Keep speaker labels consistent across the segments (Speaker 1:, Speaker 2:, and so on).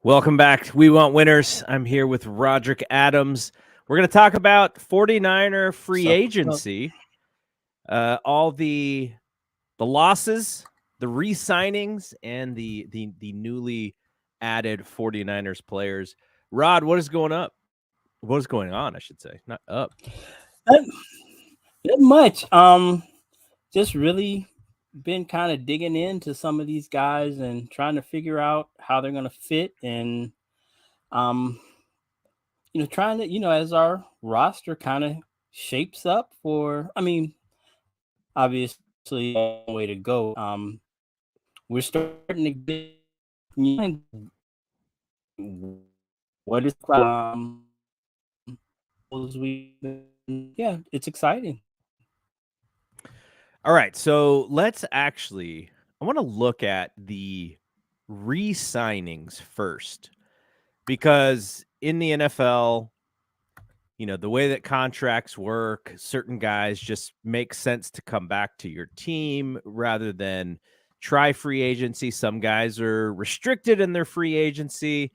Speaker 1: Welcome back. We Want Winners. I'm here with Roderick Adams. We're going to talk about 49er free
Speaker 2: So,
Speaker 1: agency, all the losses, the re-signings, and the newly added 49ers players. Rod, what is going up? What is going on, I should say, not up.
Speaker 2: not, not much. Just really been kind of digging into some of these guys and trying to figure out how they're going to fit, and um, trying to, as our roster kind of shapes up for. I mean, obviously, a long way to go. We're starting to get what is yeah, it's exciting.
Speaker 1: All right, so let's actually. I want to look at the re-signings first because in the NFL, the way that contracts work, certain guys just make sense to come back to your team rather than try free agency. Some guys are restricted in their free agency.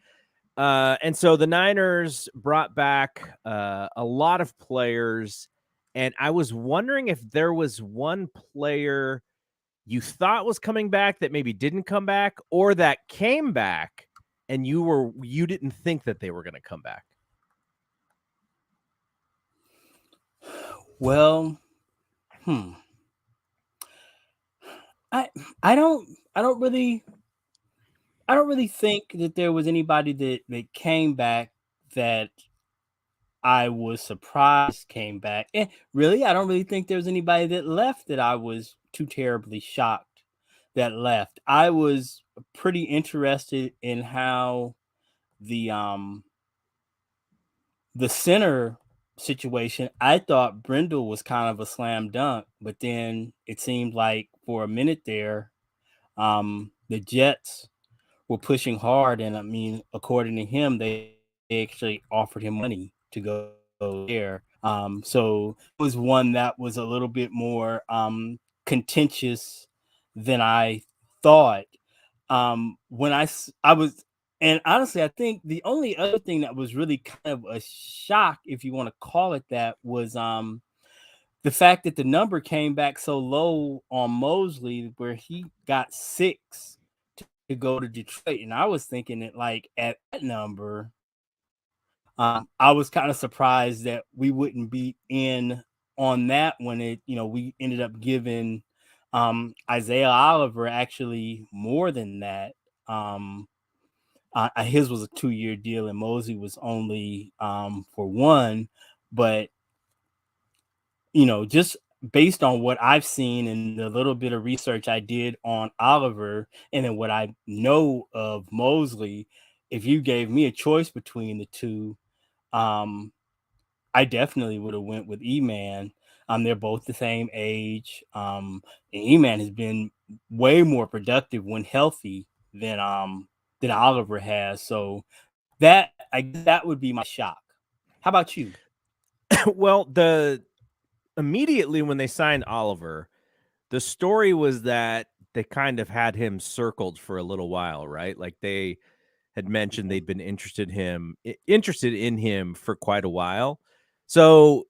Speaker 1: And so the Niners brought back a lot of players. And I was wondering if there was one player you thought was coming back that maybe didn't come back, or that came back and you didn't think that they were going to come back.
Speaker 2: Well, hmm. I I don't I don't really I don't really think that there was anybody that came back that I was surprised came back. And really, I don't really think there was anybody that left that I was too terribly shocked that left. I was pretty interested in how the um the center situation. I thought Brindle was kind of a slam dunk, but then it seemed like for a minute there, the Jets were pushing hard, and I mean, according to him, they actually offered him money to go there. So it was one that was a little bit more contentious than I thought. When I was, and honestly, I think the only other thing that was really kind of a shock, if you want to call it that, was the fact that the number came back so low on Mosley, where he got 6 to go to Detroit, and I was thinking that like at that number, I was kind of surprised that we wouldn't be in on that when we ended up giving Isaiah Oliver actually more than that. Um, his was a 2-year deal, and Mosley was only for one, but just based on what I've seen and the little bit of research I did on Oliver and then what I know of Mosley, if you gave me a choice between the two, um, I definitely would have went with E-Man. They're both the same age. And E-Man has been way more productive when healthy than Oliver has. So that I guess that would be my shock. How about you?
Speaker 1: Well, the immediately when they signed Oliver, the story was that they kind of had him circled for a little while, right? Like they had mentioned they'd been interested in him for quite a while. So,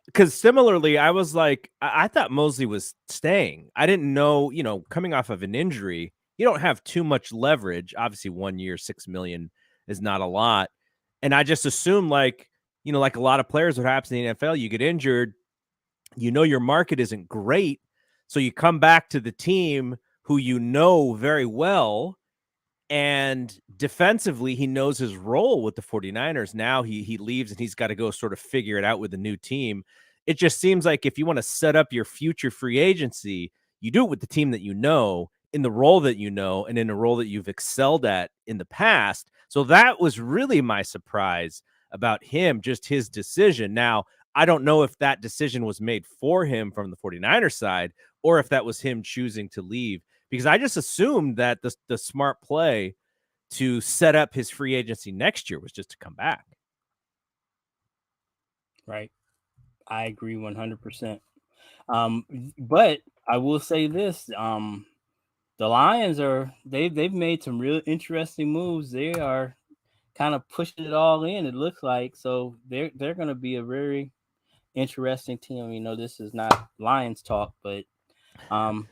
Speaker 1: because similarly, I was like, I thought Mosley was staying. I didn't know, coming off of an injury, you don't have too much leverage. Obviously, 1 year, 6 million is not a lot, and I just assumed like a lot of players, what happens in the NFL, you get injured, your market isn't great. So you come back to the team who very well. And defensively, he knows his role with the 49ers. Now he leaves and he's got to go sort of figure it out with the new team. It just seems like if you want to set up your future free agency, you do it with the team that in the role that and in a role that you've excelled at in the past. So that was really my surprise about him, just his decision. Now, I don't know if that decision was made for him from the 49ers side or if that was him choosing to leave, because I just assumed that the smart play to set up his free agency next year was just to come back.
Speaker 2: Right. I agree 100%. But I will say this. the Lions they've made some real interesting moves. They are kind of pushing it all in. It looks like so they're going to be a very interesting team. You know, this is not Lions talk, but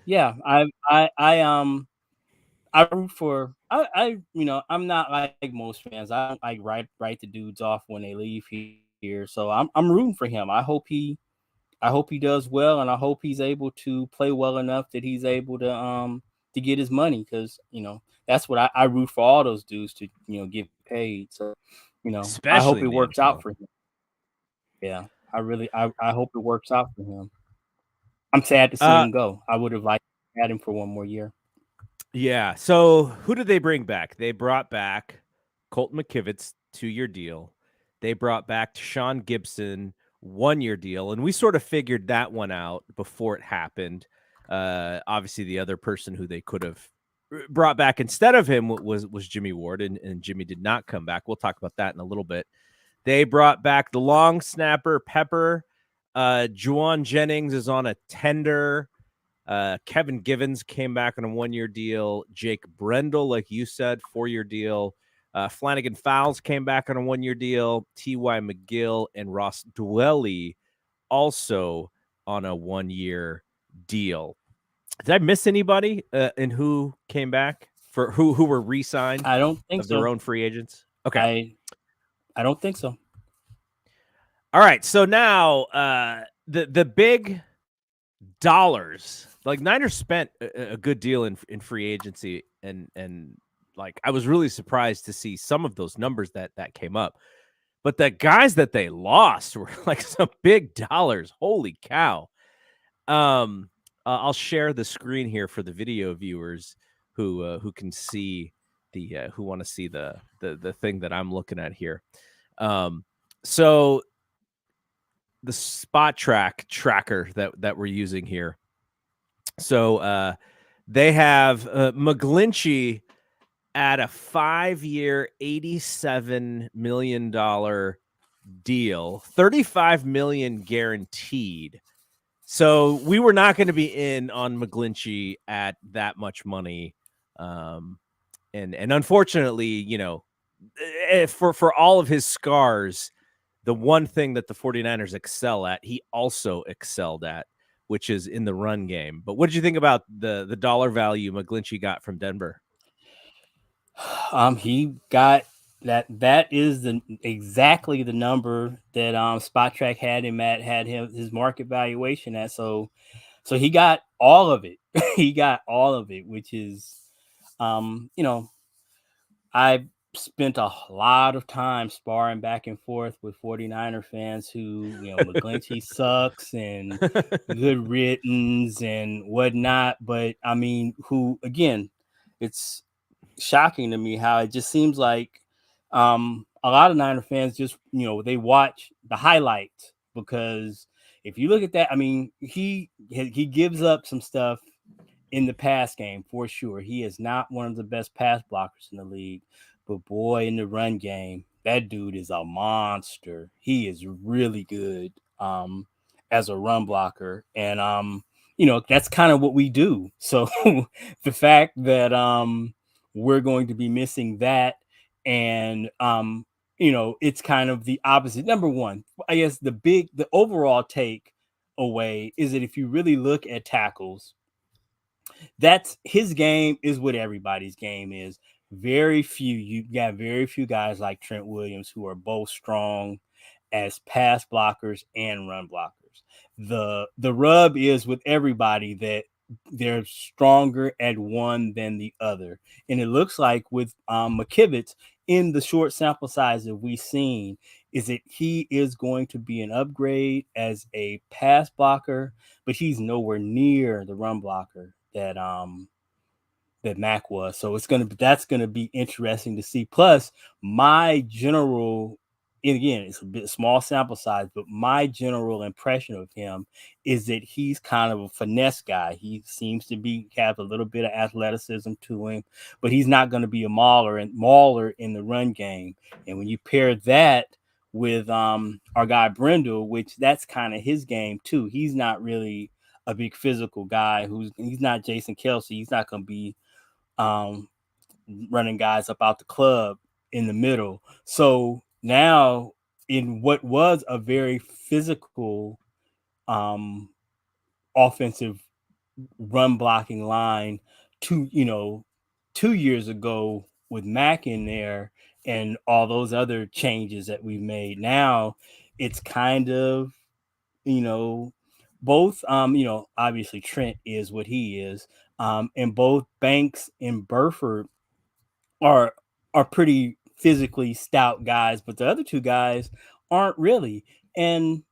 Speaker 2: yeah, I root for you know, I'm not like most fans. I don't like write the dudes off when they leave here. So I'm rooting for him. I hope he does well, and I hope he's able to play well enough that he's able to get his money, because you know that's what I root for all those dudes to, you know, get paid. So you know, I hope
Speaker 1: especially
Speaker 2: it
Speaker 1: in the
Speaker 2: works out
Speaker 1: NFL.
Speaker 2: for him. Yeah, I hope it works out for him. I'm sad to see
Speaker 1: Uh,
Speaker 2: him go. I would have liked to had him for one more year.
Speaker 1: yeah. So who did they bring back? They brought back Colton McKivitz, 2-year deal. They brought back Sean Gibson, 1-year deal, and we sort of figured that one out before it happened. Obviously, the other person who they could have brought back instead of him was Jimmy Ward, and Jimmy did not come back. We'll talk about that in a little bit. They brought back the long snapper Pepper. Juwan Jennings is on a tender. Kevin Givens came back on a 1-year deal. Jake Brendel, like you said, 4-year deal. Flanagan Fowles came back on a 1-year deal. T.Y. McGill and Ross Dwelly also on a 1-year deal. Did I miss anybody and who came back for who were re-signed
Speaker 2: I don't think
Speaker 1: of their
Speaker 2: so.
Speaker 1: own free agents? Okay.
Speaker 2: I I don't think so.
Speaker 1: All right. So now the big dollars. Like Niners spent a good deal in free agency, and like I was really surprised to see some of those numbers that came up. But the guys that they lost were like some big dollars. Holy cow. I'll share the screen here for the video viewers who can see the who want to see the thing that I'm looking at here. So the spot tracker that we're using here. So they have McGlinchey at a 5-year, $87 million deal, 35 million guaranteed. So we were not going to be in on McGlinchey at that much money. And unfortunately, you know, for all of his scars, the one thing that the 49ers excel at, he also excelled at, which is in the run game. But what did you think about the dollar value McGlinchey got from Denver?
Speaker 2: He got that. That is the exactly the number that Spot Track had him at, had him his market valuation at. So he got all of it. He got all of it, which is, you know, I spent a lot of time sparring back and forth with 49er fans who, you know, McGlinchey sucks and good riddance and whatnot. But I mean, who again, it's shocking to me how it just seems like a lot of Niner fans just, you know, they watch the highlights, because if you look at that, I mean, he gives up some stuff in the pass game for sure. He is not one of the best pass blockers in the league, but boy, in the run game, that dude is a monster. He is really good as a run blocker, and you know, that's kind of what we do. So the fact that we're going to be missing that, and you know, it's kind of the opposite. Number one, I guess the overall take away is that if you really look at tackles, that's his game is what everybody's game is. Very few, you got very few guys like Trent Williams who are both strong as pass blockers and run blockers. The rub is with everybody that they're stronger at one than the other. And it looks like with McKivitz, in the short sample size that we've seen, is that he is going to be an upgrade as a pass blocker, but he's nowhere near the run blocker that Mac was. So that's gonna be interesting to see. Plus, my general, and again, it's a bit small sample size, but my general impression of him is that he's kind of a finesse guy. He seems to have a little bit of athleticism to him, but he's not going to be a mauler in the run game. And when you pair that with our guy Brendel, which that's kind of his game too. He's not really a big physical guy he's not Jason Kelsey. He's not going to be um, running guys up out the club in the middle. So now, in what was a very physical um, offensive run blocking line, two you know 2 years ago with Mac in there and all those other changes that we've made, now it's kind of you know both obviously Trent is what he is, and both Banks and Burford are pretty physically stout guys, but the other two guys aren't really. And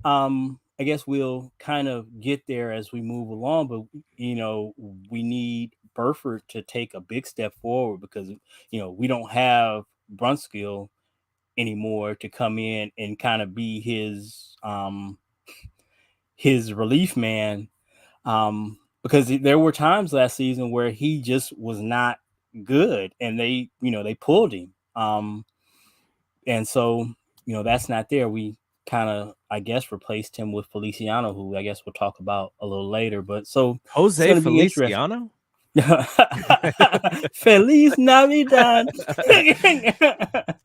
Speaker 2: I guess we'll kind of get there as we move along, but we need Burford to take a big step forward because we don't have Brunskill anymore to come in and kind of be his relief man, because there were times last season where he just was not good, and they pulled him, and so that's not there. We kind of, I guess, replaced him with Feliciano, who I guess we'll talk about a little later. But so it's
Speaker 1: Jose
Speaker 2: going to be interesting.
Speaker 1: Feliciano.
Speaker 2: Feliz Navidad. Yeah, but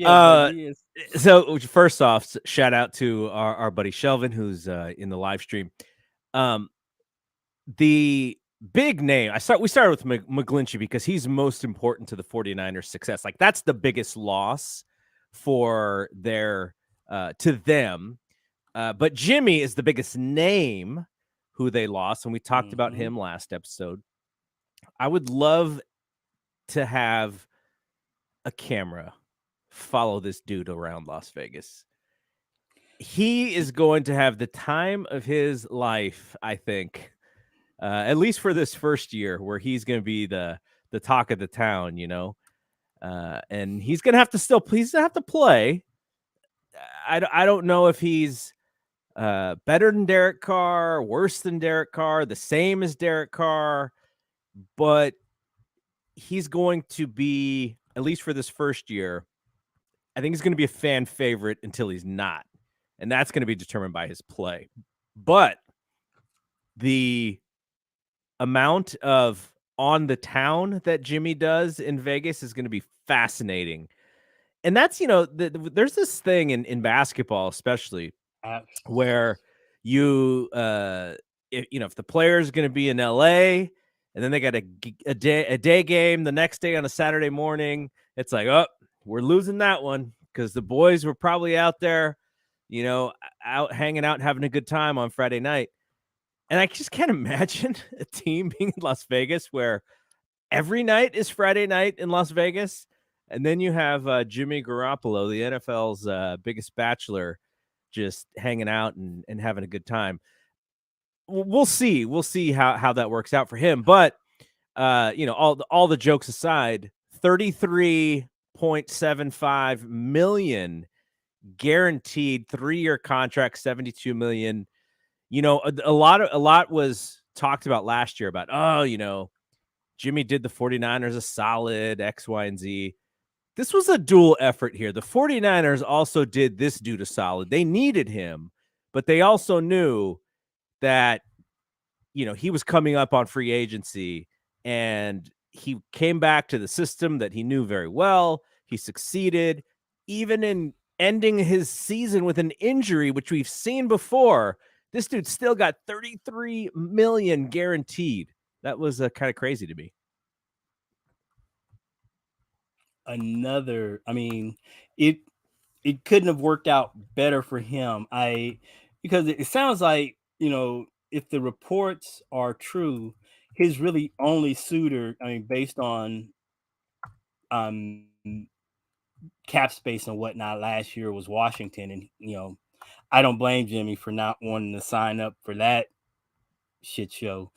Speaker 1: uh,
Speaker 2: he is.
Speaker 1: so first off, shout out to our buddy Shelvin, who's in the live stream. The big name, we started with McGlinchey because he's most important to the 49ers success. Like, that's the biggest loss for their to them. But Jimmy is the biggest name who they lost, and we talked about him last episode. I would love to have a camera follow this dude around Las Vegas. He is going to have the time of his life, I think, at least for this first year, where he's going to be the talk of the town, and he's going to have to play. I don't know if he's better than Derek Carr, worse than Derek Carr, the same as Derek Carr, but he's going to be, at least for this first year, I think he's going to be a fan favorite until he's not. And that's going to be determined by his play. But the amount of on the town that Jimmy does in Vegas is going to be fascinating. And that's, there's this thing in basketball, especially, where if the player is going to be in LA and then they got a day game the next day on a Saturday morning, it's like, oh, we're losing that one because the boys were probably out there, out hanging out, having a good time on Friday night. And I just can't imagine a team being in Las Vegas where every night is Friday night in Las Vegas. And then you have Jimmy Garoppolo, the NFL's biggest bachelor, just hanging out and having a good time. We'll see. We'll see how that works out for him. But, all the jokes aside, $33.75 million guaranteed 3-year contract, $72 million. A lot was talked about last year about, Jimmy did the 49ers a solid X, Y, and Z. This was a dual effort here. The 49ers also did this dude a solid. They needed him, but they also knew that, he was coming up on free agency, and he came back to the system that he knew very well. He succeeded, even in ending his season with an injury, which we've seen before. This dude still got $33 million guaranteed. That was kind of crazy to me.
Speaker 2: It couldn't have worked out better for him. Because it sounds like, if the reports are true, his really only suitor, based on um cap space and whatnot last year, was Washington. And I don't blame Jimmy for not wanting to sign up for that shit show.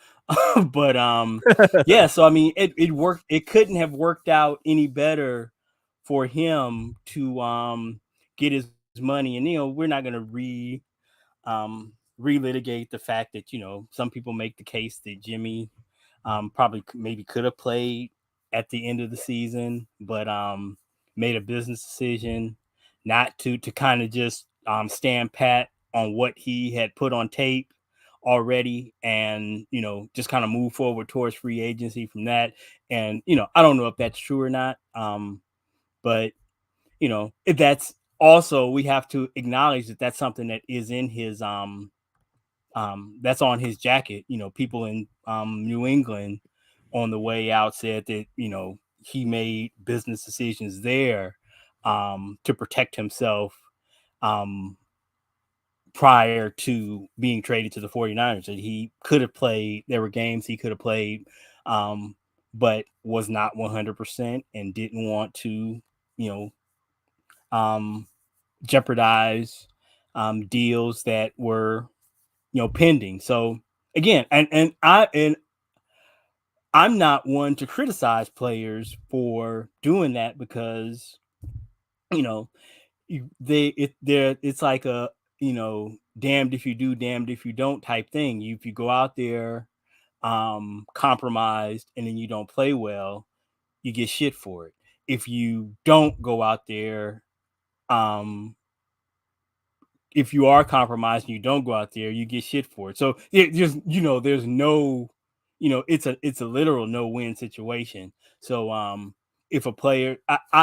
Speaker 2: But yeah, so it worked. It couldn't have worked out any better for him to get his money. And we're not gonna relitigate the fact that some people make the case that Jimmy probably maybe could have played at the end of the season, but made a business decision not to kind of just stand pat on what he had put on tape already, and just kind of move forward towards free agency from that. And I don't know if that's true or not, but if that's also, we have to acknowledge that that's something that is in his that's on his jacket. People in New England on the way out said that he made business decisions there to protect himself um, prior to being traded to the 49ers. That he could have played, there were games he could have played, but was not 100% and didn't want to, you um, jeopardize deals that were pending. So again, and I'm not one to criticize players for doing that, because you know it's like a damned if you do, damned if you don't type thing. If you go out there compromised and then you don't play well, you get shit for it. If you don't go out there, um if you are compromised and you don't go out there, you get shit for it. So there's no, it's a literal no win situation. So if a player,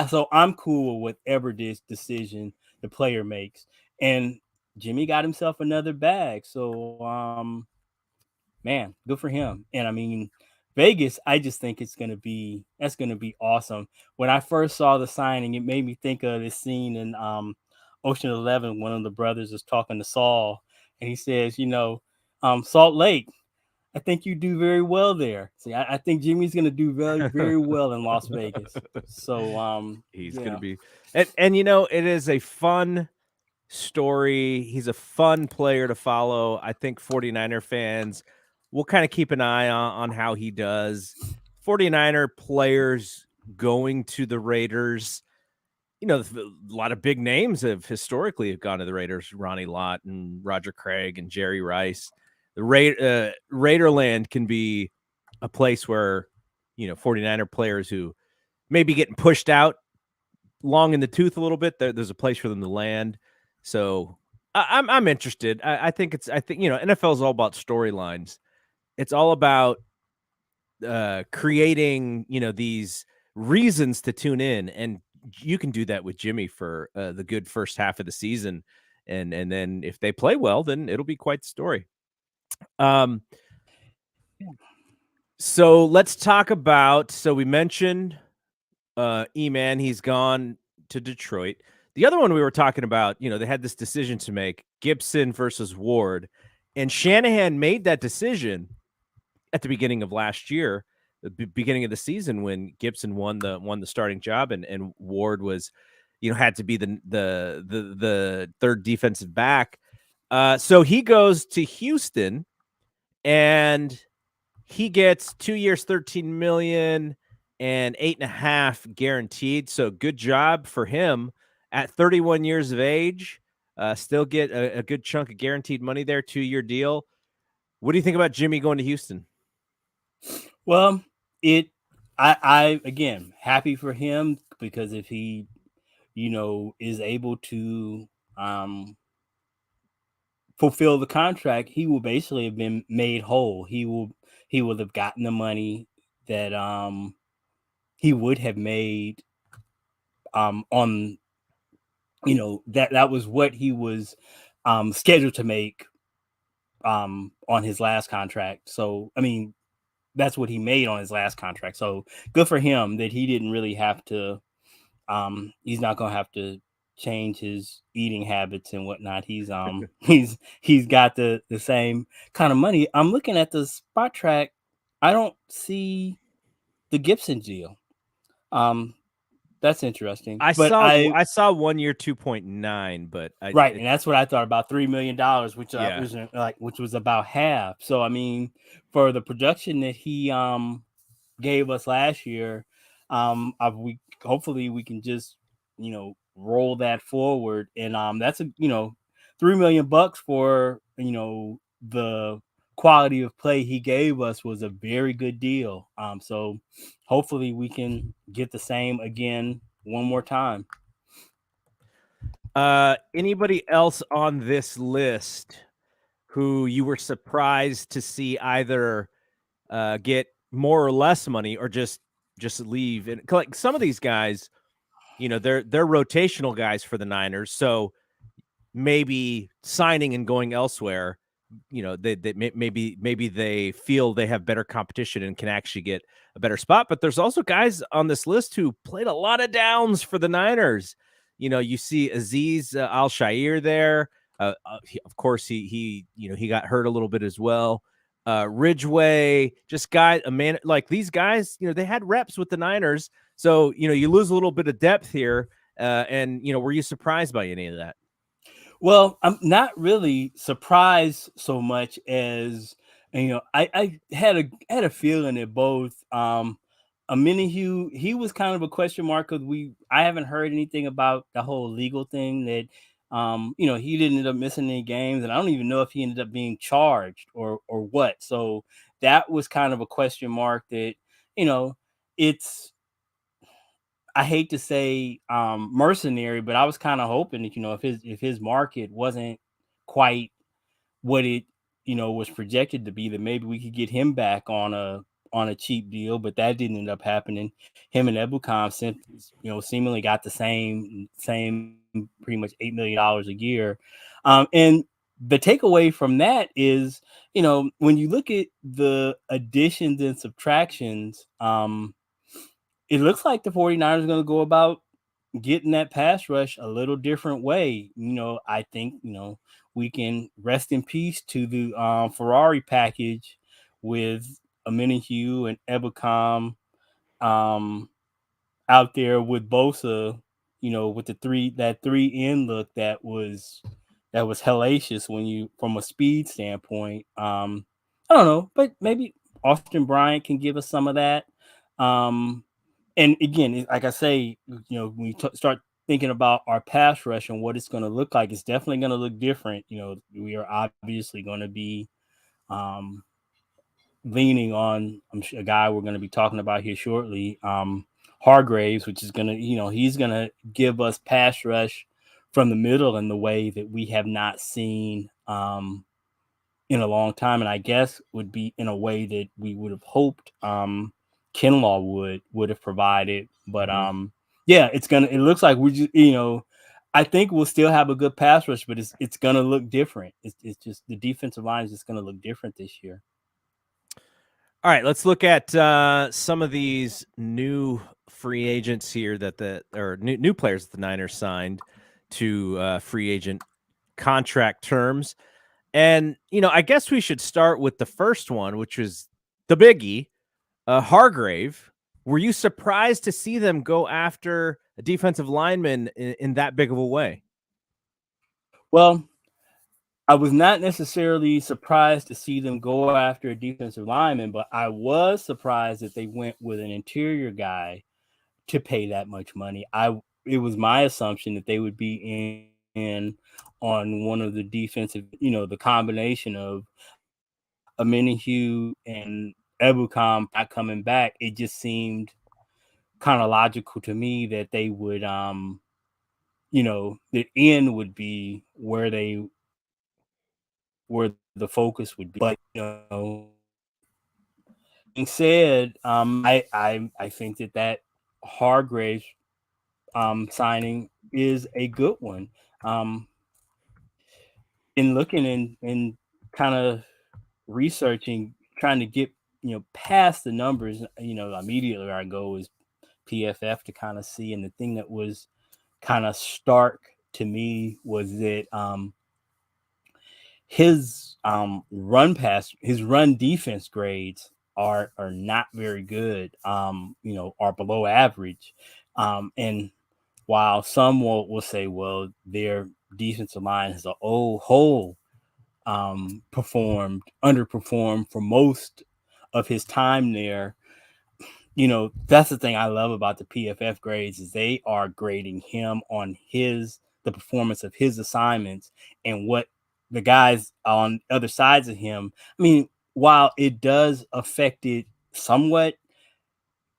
Speaker 2: so I'm cool with whatever this decision the player makes, and Jimmy got himself another bag. So man, good for him. And I mean, Vegas, I just think that's gonna be awesome. When I first saw the signing, it made me think of this scene in Ocean 11. One of the brothers is talking to Saul, and he says, Salt Lake, I think you do very well there. See, I think Jimmy's gonna do very, very well in Las Vegas. So
Speaker 1: He's gonna
Speaker 2: yeah.
Speaker 1: be, and it is a fun story. He's a fun player to follow. I think 49er fans will kind of keep an eye on how he does. 49er players going to the Raiders, a lot of big names historically gone to the Raiders. Ronnie Lott and Roger Craig and Jerry Rice. The Raiderland can be a place where 49er players who may be getting pushed out long in the tooth a little bit. There's a place for them to land. So I'm interested. I think NFL is all about storylines. It's all about creating these reasons to tune in, and you can do that with Jimmy for the good first half of the season, and then if they play well, then it'll be quite the story. Um, so let's talk about. So we mentioned E-Man, he's gone to Detroit. The other one we were talking about, they had this decision to make, Gibson versus Ward, and Shanahan made that decision at the beginning of last year, the beginning of the season, when Gibson won the starting job, and Ward was, had to be the third defensive back. So he goes to Houston, and he gets 2 years, $13 million and 8.5 guaranteed. So good job for him at 31 years of age. Still get a good chunk of guaranteed money there, 2-year deal. What do you think about Jimmy going to Houston?
Speaker 2: Well, I again happy for him, because if he, is able to fulfill the contract, he will basically have been made whole. He will have gotten the money that he would have made on that was what he was scheduled to make on his last contract. So I mean, that's what he made on his last contract. So good for him that he didn't really have to. He's not gonna have to change his eating habits and whatnot. He's got the same kind of money. I'm looking at the spot track. I don't see the Gibson deal. That's interesting.
Speaker 1: I
Speaker 2: But
Speaker 1: saw 1 year 2.9, but
Speaker 2: right, and that's what I thought about $3 million, which
Speaker 1: yeah.
Speaker 2: was which was about half. So I mean, for the production that he gave us last year, we hopefully we can just roll that forward, and that's a $3 million for the quality of play he gave us was a very good deal. So hopefully we can get the same again one more time.
Speaker 1: Anybody else on this list who you were surprised to see either get more or less money or just leave? And like some of these guys, they're rotational guys for the Niners, so maybe signing and going elsewhere, maybe they feel they have better competition and can actually get a better spot. But there's also guys on this list who played a lot of downs for the Niners. You see Aziz Al Shair there. Of course, he got hurt a little bit as well. Ridgeway, just a man like these guys. They had reps with the Niners, so you lose a little bit of depth here. And were you surprised by any of that?
Speaker 2: Well, I'm not really surprised so much as I had a feeling that both Aminihu, he was kind of a question mark because I haven't heard anything about the whole legal thing that he didn't end up missing any games, and I don't even know if he ended up being charged or what. So that was kind of a question mark that you know it's I hate to say mercenary, but I was kind of hoping that if his market wasn't quite what it was projected to be, that maybe we could get him back on a cheap deal. But that didn't end up happening. Him and Ebukam seemingly got the same pretty much $8 million a year. And the takeaway from that is when you look at the additions and subtractions, it looks like the 49ers are going to go about getting that pass rush a little different way. I think, we can rest in peace to the Ferrari package with Aminihu and Ebukam um, out there with Bosa, with that 3 end look that was hellacious when you from a speed standpoint. I don't know, but maybe Austin Bryant can give us some of that. Um, and again, like I say, when you start thinking about our pass rush and what it's going to look like, it's definitely going to look different. We are obviously going to be um, leaning on a guy we're going to be talking about here shortly, Hargraves, which is going to, he's going to give us pass rush from the middle in the way that we have not seen in a long time, and I guess would be in a way that we would have hoped Kinlaw would have provided. But
Speaker 1: Mhm.
Speaker 2: yeah, it looks like we just I think we'll still have a good pass rush, but it's gonna look different. It's just the defensive line is just gonna look different this year.
Speaker 1: All right, let's look at some of these new free agents here or new players that the Niners signed to free agent contract terms. And I guess we should start with the first one, which was the biggie, Hargrave. Were you surprised to see them go after a defensive lineman in that big of a way?
Speaker 2: Well, I was not necessarily surprised to see them go after a defensive lineman, but I was surprised that they went with an interior guy to pay that much money. It was my assumption that they would be in on one of the defensive, the combination of Aminihu and Ebukam not coming back. It just seemed kind of logical to me that they would the end would be where the focus would be. But being said, I think that Hargraves signing is a good one. In looking and kind of researching, trying to get past the numbers, immediately where I go is PFF to kind of see. And the thing that was kind of stark to me was that his run defense grades are not very good. Are below average. And while some will say, well, their defensive line as a whole underperformed for most of his time there. That's the thing I love about the PFF grades is they are grading him on the performance of his assignments and what the guys on other sides of him. I mean, while it does affect it somewhat,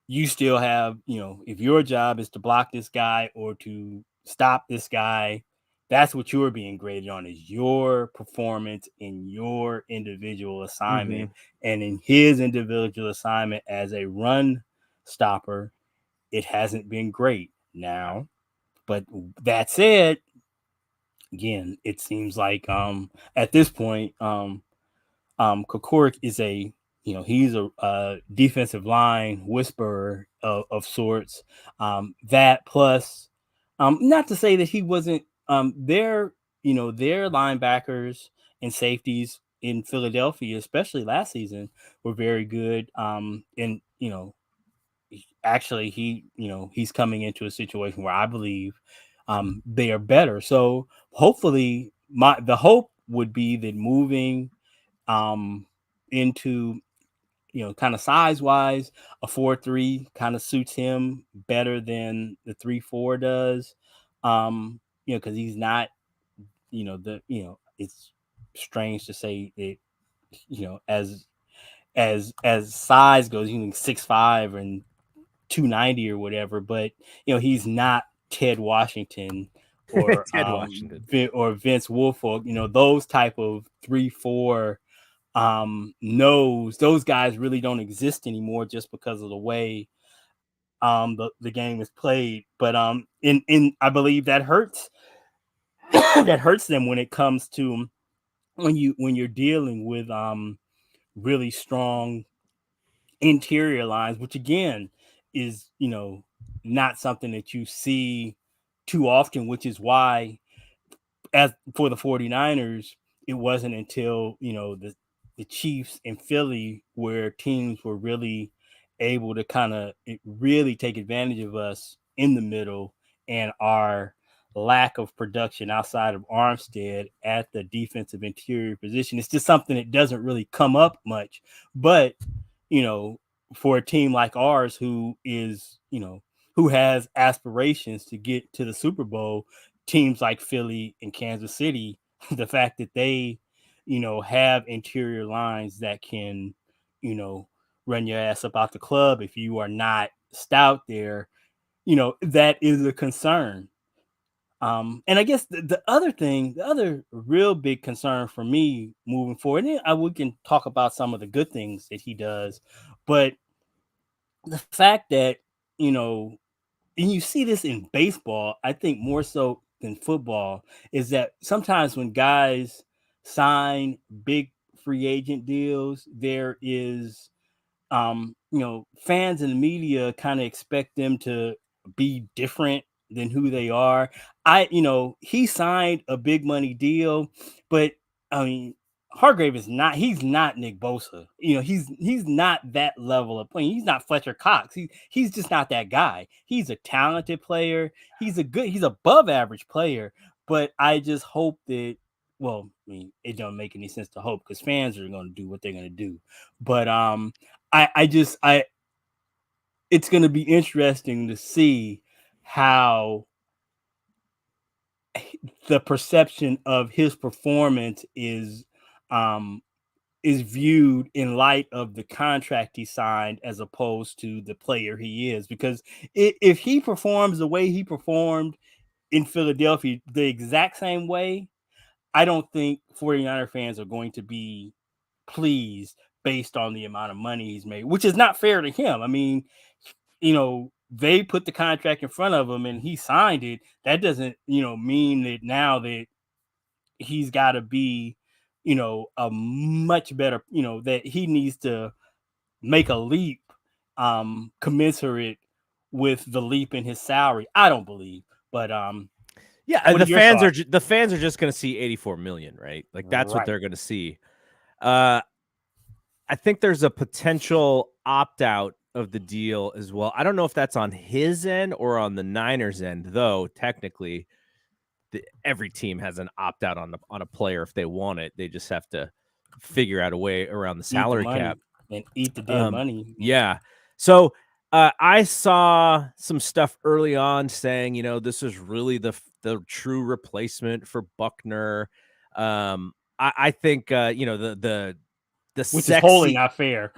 Speaker 2: you still have, if your job is to block this guy or to stop this guy, That's what you're being graded on, is your performance in your individual
Speaker 1: Mm-hmm.
Speaker 2: assignment. And in his individual assignment as a run stopper, it hasn't been great now. But that said, again, it seems like at this point, Kokorik is a, he's a defensive line whisperer of sorts. That plus, not to say that he wasn't their their linebackers and safeties in Philadelphia, especially last season, were very good. And actually he's coming into a situation where I believe they are better. So hopefully, the hope would be that moving um, into kind of size wise, a 4-3 kind of suits him better than the 3-4 does. Because he's not, it's strange to say that, as size goes, 6'5" and 290 or whatever, but he's not Ted Washington or
Speaker 1: Ted Washington.
Speaker 2: or Vince Wilfork, those type of 3-4 knows. Those guys really don't exist anymore just because of the way the game is played. But in I believe that hurts that hurts them when it comes to when you're dealing with really strong interior lines, which again is not something that you see too often, which is why, as for the 49ers, it wasn't until the Chiefs and Philly where teams were really able to kind of really take advantage of us in the middle, and our lack of production outside of Armstead at the defensive interior position. It's just something that doesn't really come up much. But you know, for a team like ours, who is, who has aspirations to get to the Super Bowl, teams like Philly and Kansas City, the fact that they, have interior lines that can, run your ass up out the club if you are not stout there, that is a concern. And I guess the other thing, the other real big concern for me moving forward, and we can talk about some of the good things that he does, but the fact that, and you see this in baseball, I think more so than football, is that sometimes when guys sign big free agent deals, there is fans and the media kind of expect them to be different than who they are. He signed a big money deal, but I mean, Hargrave is not, he's not Nick Bosa. He's not that level of playing. He's not Fletcher Cox. He's just not that guy. He's a talented player. He's above average player, but I just hope that, well, I mean, it don't make any sense to hope because fans are going to do what they're going to do. But it's going to be interesting to see how the perception of his performance is viewed in light of the contract he signed as opposed to the player he is. Because if he performs the way he performed in Philadelphia the exact same way, I don't think 49er fans are going to be pleased based on the amount of money he's made, which is not fair to him. I mean, they put the contract in front of him and he signed it. That doesn't, mean that now that he's got to be, a much better, that he needs to make a leap commensurate with the leap in his salary. I don't believe. But
Speaker 1: yeah,
Speaker 2: what are your thoughts?
Speaker 1: the fans are just going to see 84 million, right? Like that's what
Speaker 2: Right.
Speaker 1: they're going to see. I think there's a potential opt out of the deal as well. I don't know if that's on his end or on the Niners end, though. Technically, every team has an opt out on a player if they want it. They just have to figure out a way around the
Speaker 2: Eat the
Speaker 1: salary
Speaker 2: money
Speaker 1: cap.
Speaker 2: and eat the dead money.
Speaker 1: Yeah. So I saw some stuff early on saying, this is really the true replacement for Buckner. I think the
Speaker 2: Which is wholly
Speaker 1: sexy,
Speaker 2: not fair.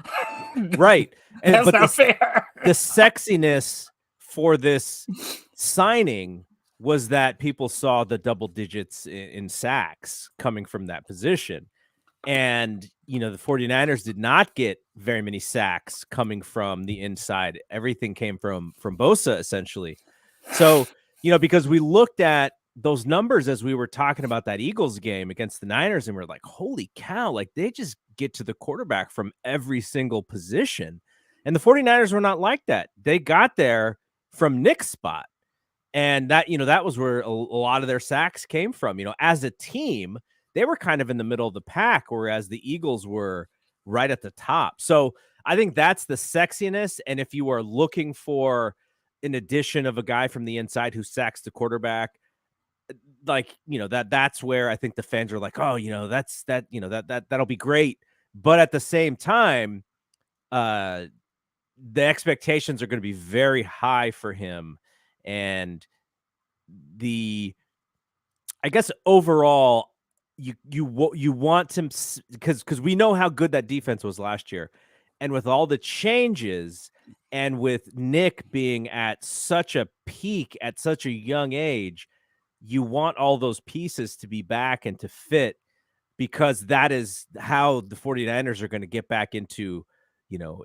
Speaker 1: right?
Speaker 2: That's
Speaker 1: But
Speaker 2: not fair.
Speaker 1: the sexiness for this signing was that people saw the double digits in sacks coming from that position. And, the 49ers did not get very many sacks coming from the inside. Everything came from Bosa, essentially. So, because we looked at those numbers as we were talking about that Eagles game against the Niners, and we're like, holy cow, like they just get to the quarterback from every single position. And the 49ers were not like that. They got there from Nick's spot. And that was where a lot of their sacks came from. As a team, they were kind of in the middle of the pack, whereas the Eagles were right at the top. So I think that's the sexiness. And if you are looking for an addition of a guy from the inside who sacks the quarterback, that's where I think the fans are like, oh, that'll be great. But at the same time, the expectations are going to be very high for him. And I guess overall, you want him, because we know how good that defense was last year, and with all the changes, and with Nick being at such a peak at such a young age, you want all those pieces to be back and to fit, because that is how the 49ers are going to get back into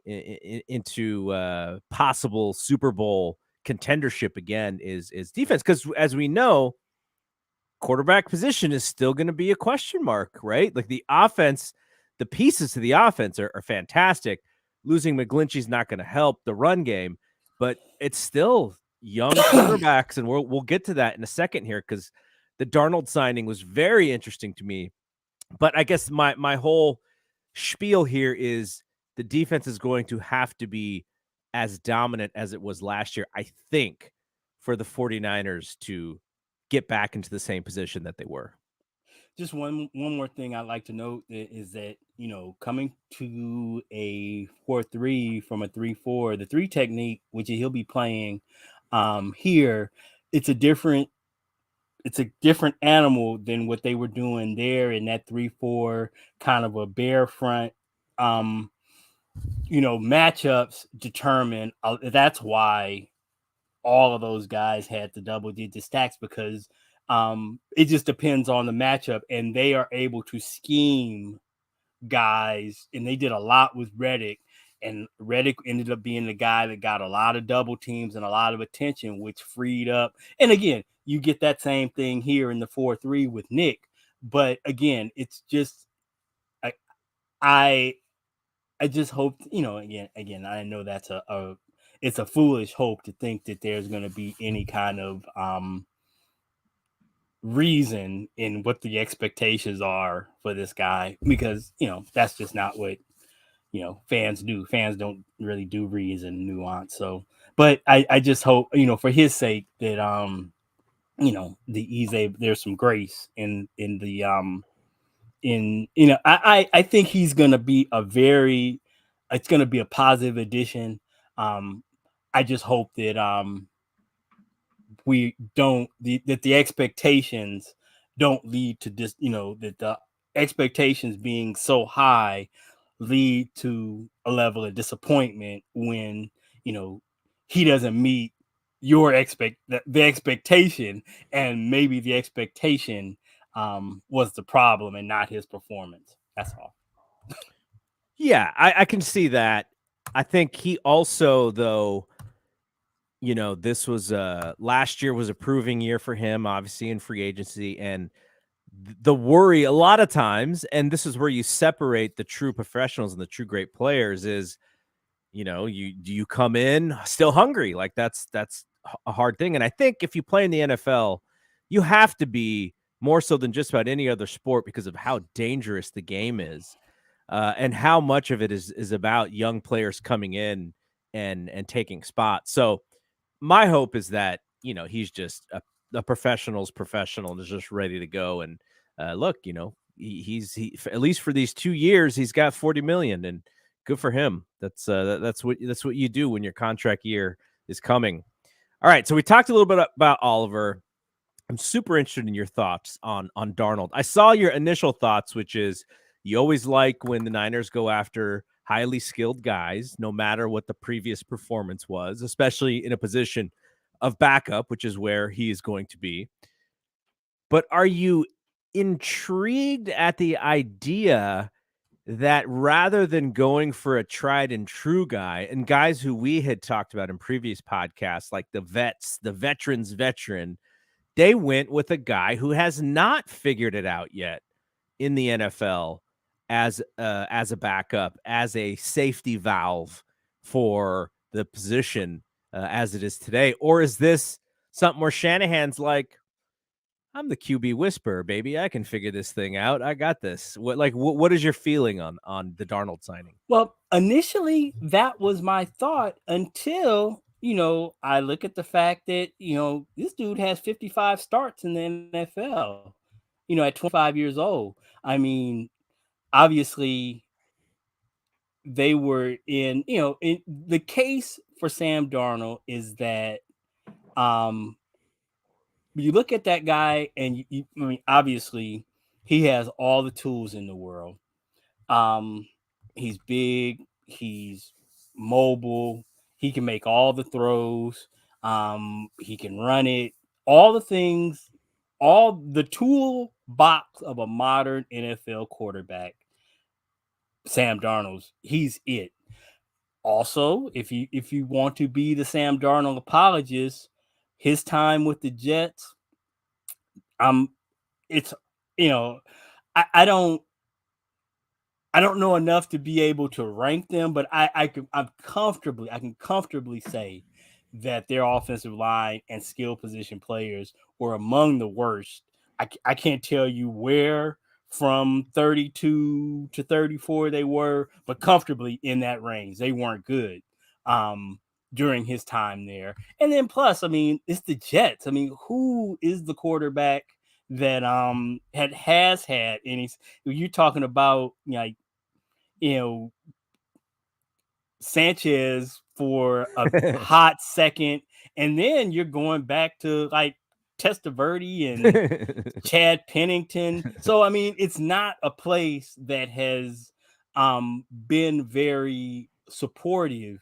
Speaker 1: into possible Super Bowl contendership again, is defense, because as we know, quarterback position is still going to be a question mark, right? Like the offense, the pieces to the offense are fantastic. Losing McGlinchey's not going to help the run game, but it's still young quarterbacks, and we'll get to that in a second here, because the Darnold signing was very interesting to me. But I guess my whole spiel here is the defense is going to have to be as dominant as it was last year, I think, for the 49ers to get back into the same position that they were.
Speaker 2: Just one more thing I'd like to note is that, coming to a 4-3 from a 3-4, the 3 technique, which he'll be playing here, it's a different animal than what they were doing there in that 3-4, kind of a bare front. Matchups determine that's why all of those guys had the double digit stacks, because it just depends on the matchup, and they are able to scheme guys, and they did a lot with Reddick, and Reddick ended up being the guy that got a lot of double teams and a lot of attention, which freed up. And again, you get that same thing here in the 4-3 with Nick, but again, it's just I just hope, again, I know that's it's a foolish hope to think that there's going to be any kind of reason in what the expectations are for this guy, because that's just not what fans do. Fans don't really do reason nuance. So, but I just hope, for his sake, that there's some grace in the I think he's gonna be it's gonna be a positive addition. I just hope that that the expectations don't lead to this, that the expectations being so high lead to a level of disappointment when, he doesn't meet the expectation, and maybe the expectation was the problem and not his performance. That's all.
Speaker 1: Yeah, I can see that. I think he also, though, this was last year was a proving year for him, obviously in free agency, and the worry a lot of times, and this is where you separate the true professionals and the true great players, is you come in still hungry. Like that's a hard thing. And I think if you play in the NFL, you have to be more so than just about any other sport, because of how dangerous the game is, and how much of it is about young players coming in and taking spots. So my hope is that he's just a professional's professional and is just ready to go. And look, he's at least for these 2 years, he's got 40 million, and good for him. That's what you do when your contract year is coming. All right, so we talked a little bit about Oliver. I'm super interested in your thoughts on Darnold. I saw your initial thoughts, which is you always like when the Niners go after highly skilled guys, no matter what the previous performance was, especially in a position of backup, which is where he is going to be. But are you intrigued at the idea that rather than going for a tried and true guy and guys who we had talked about in previous podcasts, like the vets, the veterans veteran, they went with a guy who has not figured it out yet in the NFL as a backup, as a safety valve for the position as it is today? Or is this something where Shanahan's like, I'm the QB whisperer, baby. I can figure this thing out. I got this. What is your feeling on the Darnold signing?
Speaker 2: Well, initially that was my thought until, I look at the fact that, this dude has 55 starts in the NFL, at 25 years old. I mean, obviously they were in the case for Sam Darnold is that you look at that guy and I mean, obviously he has all the tools in the world. Um, he's big, he's mobile, he can make all the throws, he can run it, all the things, all the tool box of a modern NFL quarterback. Sam Darnold's, he's it. Also, if you want to be the Sam Darnold apologist, his time with the Jets, um, it's you know, I I don't know enough to be able to rank them, but I can comfortably say that their offensive line and skill position players were among the worst. I can't tell you where from 32 to 34 they were, but comfortably in that range. They weren't good during his time there. And then plus, I mean, it's the Jets. I mean, who is the quarterback that has had any? You're talking about like you know, Sanchez for a hot second, and then you're going back to like Testaverde and Chad Pennington. So I mean, it's not a place that has been very supportive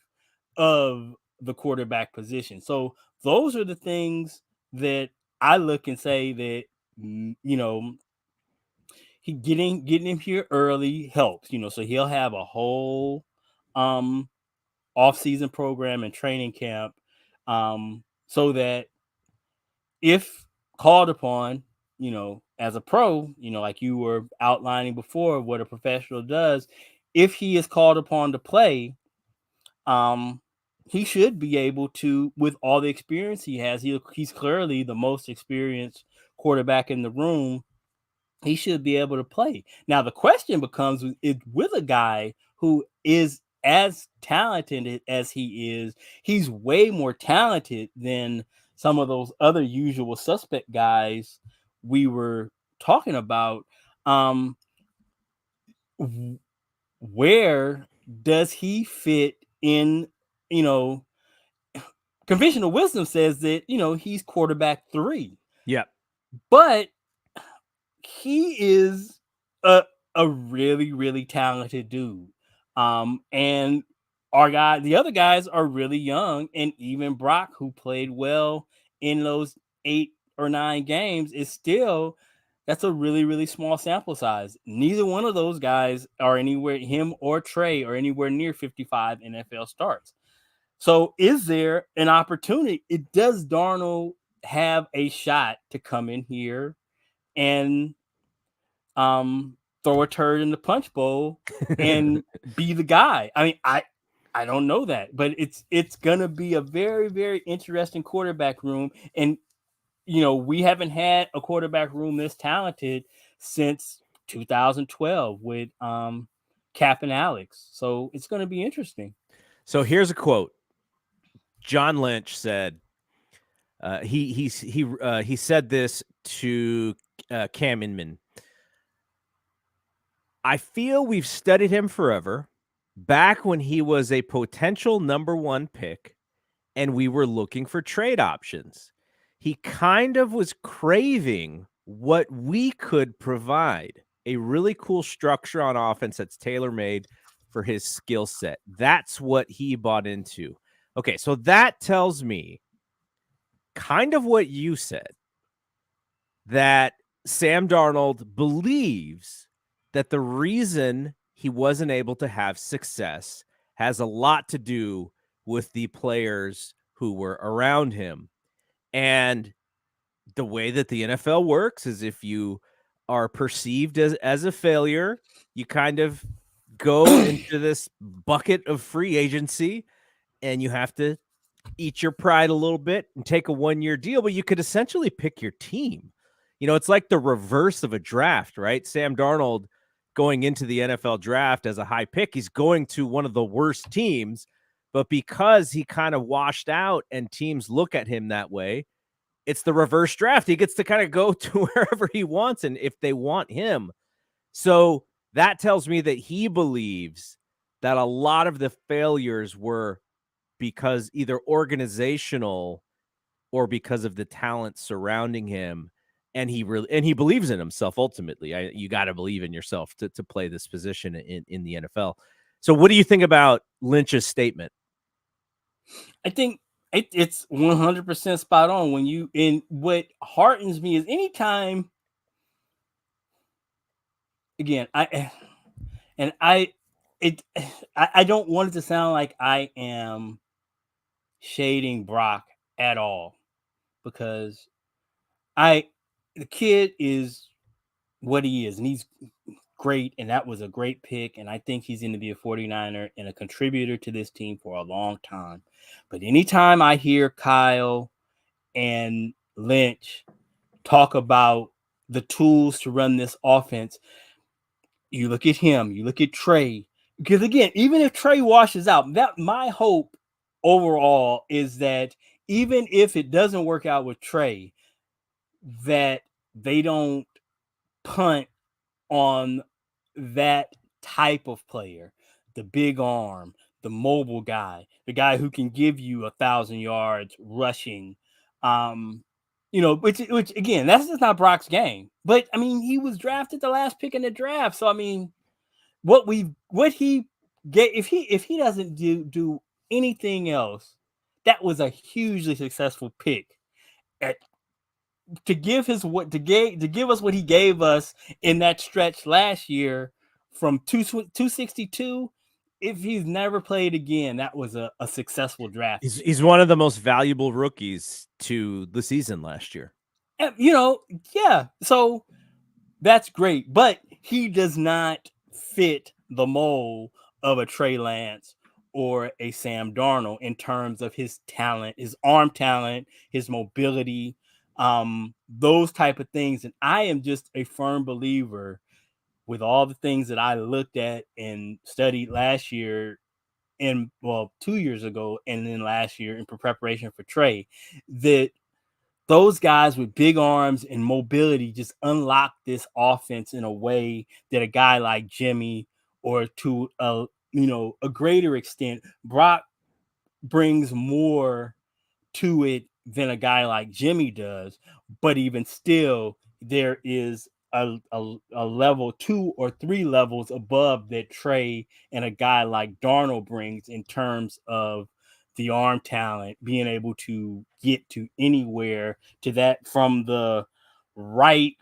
Speaker 2: of the quarterback position. So those are the things that I look and say that he getting him here early helps, so he'll have a whole um off-season program and training camp so that if called upon, as a pro, like you were outlining before what a professional does, if he is called upon to play, um he should be able to, with all the experience he has, he's clearly the most experienced quarterback in the room. He should be able to play. Now the question becomes with a guy who is as talented as he is, he's way more talented than some of those other usual suspect guys we were talking about. Um, where does he fit in? You know, conventional wisdom says that he's quarterback 3,
Speaker 1: Yep.
Speaker 2: but he is a really really talented dude. And the other guys are really young, and even Brock, who played well in those 8 or 9 games, is still, that's a really really small sample size. Neither one of those guys are anywhere, him or Trey, are anywhere near 55 NFL starts. So is there an opportunity? Does Darnold have a shot to come in here and throw a turd in the punch bowl and be the guy? I mean, I don't know that, but it's gonna be a very very interesting quarterback room. And we haven't had a quarterback room this talented since 2012 with Cap and Alex, so it's gonna be interesting.
Speaker 1: So here's a quote. John Lynch said, he said this to Cam Inman. I feel we've studied him forever, back when he was a potential number 1 pick and we were looking for trade options. He kind of was craving what we could provide, a really cool structure on offense that's tailor-made for his skill set. That's what he bought into. Okay, so that tells me kind of what you said, that Sam Darnold believes that the reason he wasn't able to have success has a lot to do with the players who were around him. And the way that the NFL works is if you are perceived as a failure, you kind of go into this bucket of free agency and you have to eat your pride a little bit and take a 1-year deal, but you could essentially pick your team. It's like the reverse of a draft, right? Sam Darnold going into the NFL draft as a high pick, he's going to one of the worst teams, but because he kind of washed out and teams look at him that way, it's the reverse draft. He gets to kind of go to wherever he wants and if they want him. So that tells me that he believes that a lot of the failures were because either organizational or because of the talent surrounding him. And he believes in himself ultimately. You got to believe in yourself to play this position in the NFL. So what do you think about Lynch's statement?
Speaker 2: I think it's 100% spot on. What heartens me is anytime, again, I don't want it to sound like I am shading Brock at all, because the kid is what he is, and he's great, and that was a great pick, and I think he's going to be a 49er and a contributor to this team for a long time. But anytime I hear Kyle and Lynch talk about the tools to run this offense, you look at him, you look at Trey, because again, even if Trey washes out, that my hope overall is that even if it doesn't work out with Trey, that they don't punt on that type of player, the big arm, the mobile guy, the guy who can give you 1,000 yards rushing. Which again, that's just not Brock's game. But I mean, he was drafted the last pick in the draft. So I mean, what he get, if he doesn't do anything else, that was a hugely successful pick to give us what he gave us in that stretch last year from 262. If he's never played again, that was a successful draft.
Speaker 1: He's one of the most valuable rookies to the season last year.
Speaker 2: Yeah. So that's great, but he does not fit the mold of a Trey Lance or a Sam Darnold in terms of his talent, his arm talent, his mobility, those type of things. And I am just a firm believer, with all the things that I looked at and studied last year, 2 years ago, and then last year in preparation for Trey, that those guys with big arms and mobility just unlock this offense in a way that a guy like Jimmy, or to a greater extent, Brock, brings more to it than a guy like Jimmy does. But even still, there is a level 2 or 3 levels above that Trey and a guy like Darnold brings in terms of the arm talent, being able to get to anywhere, to that from the right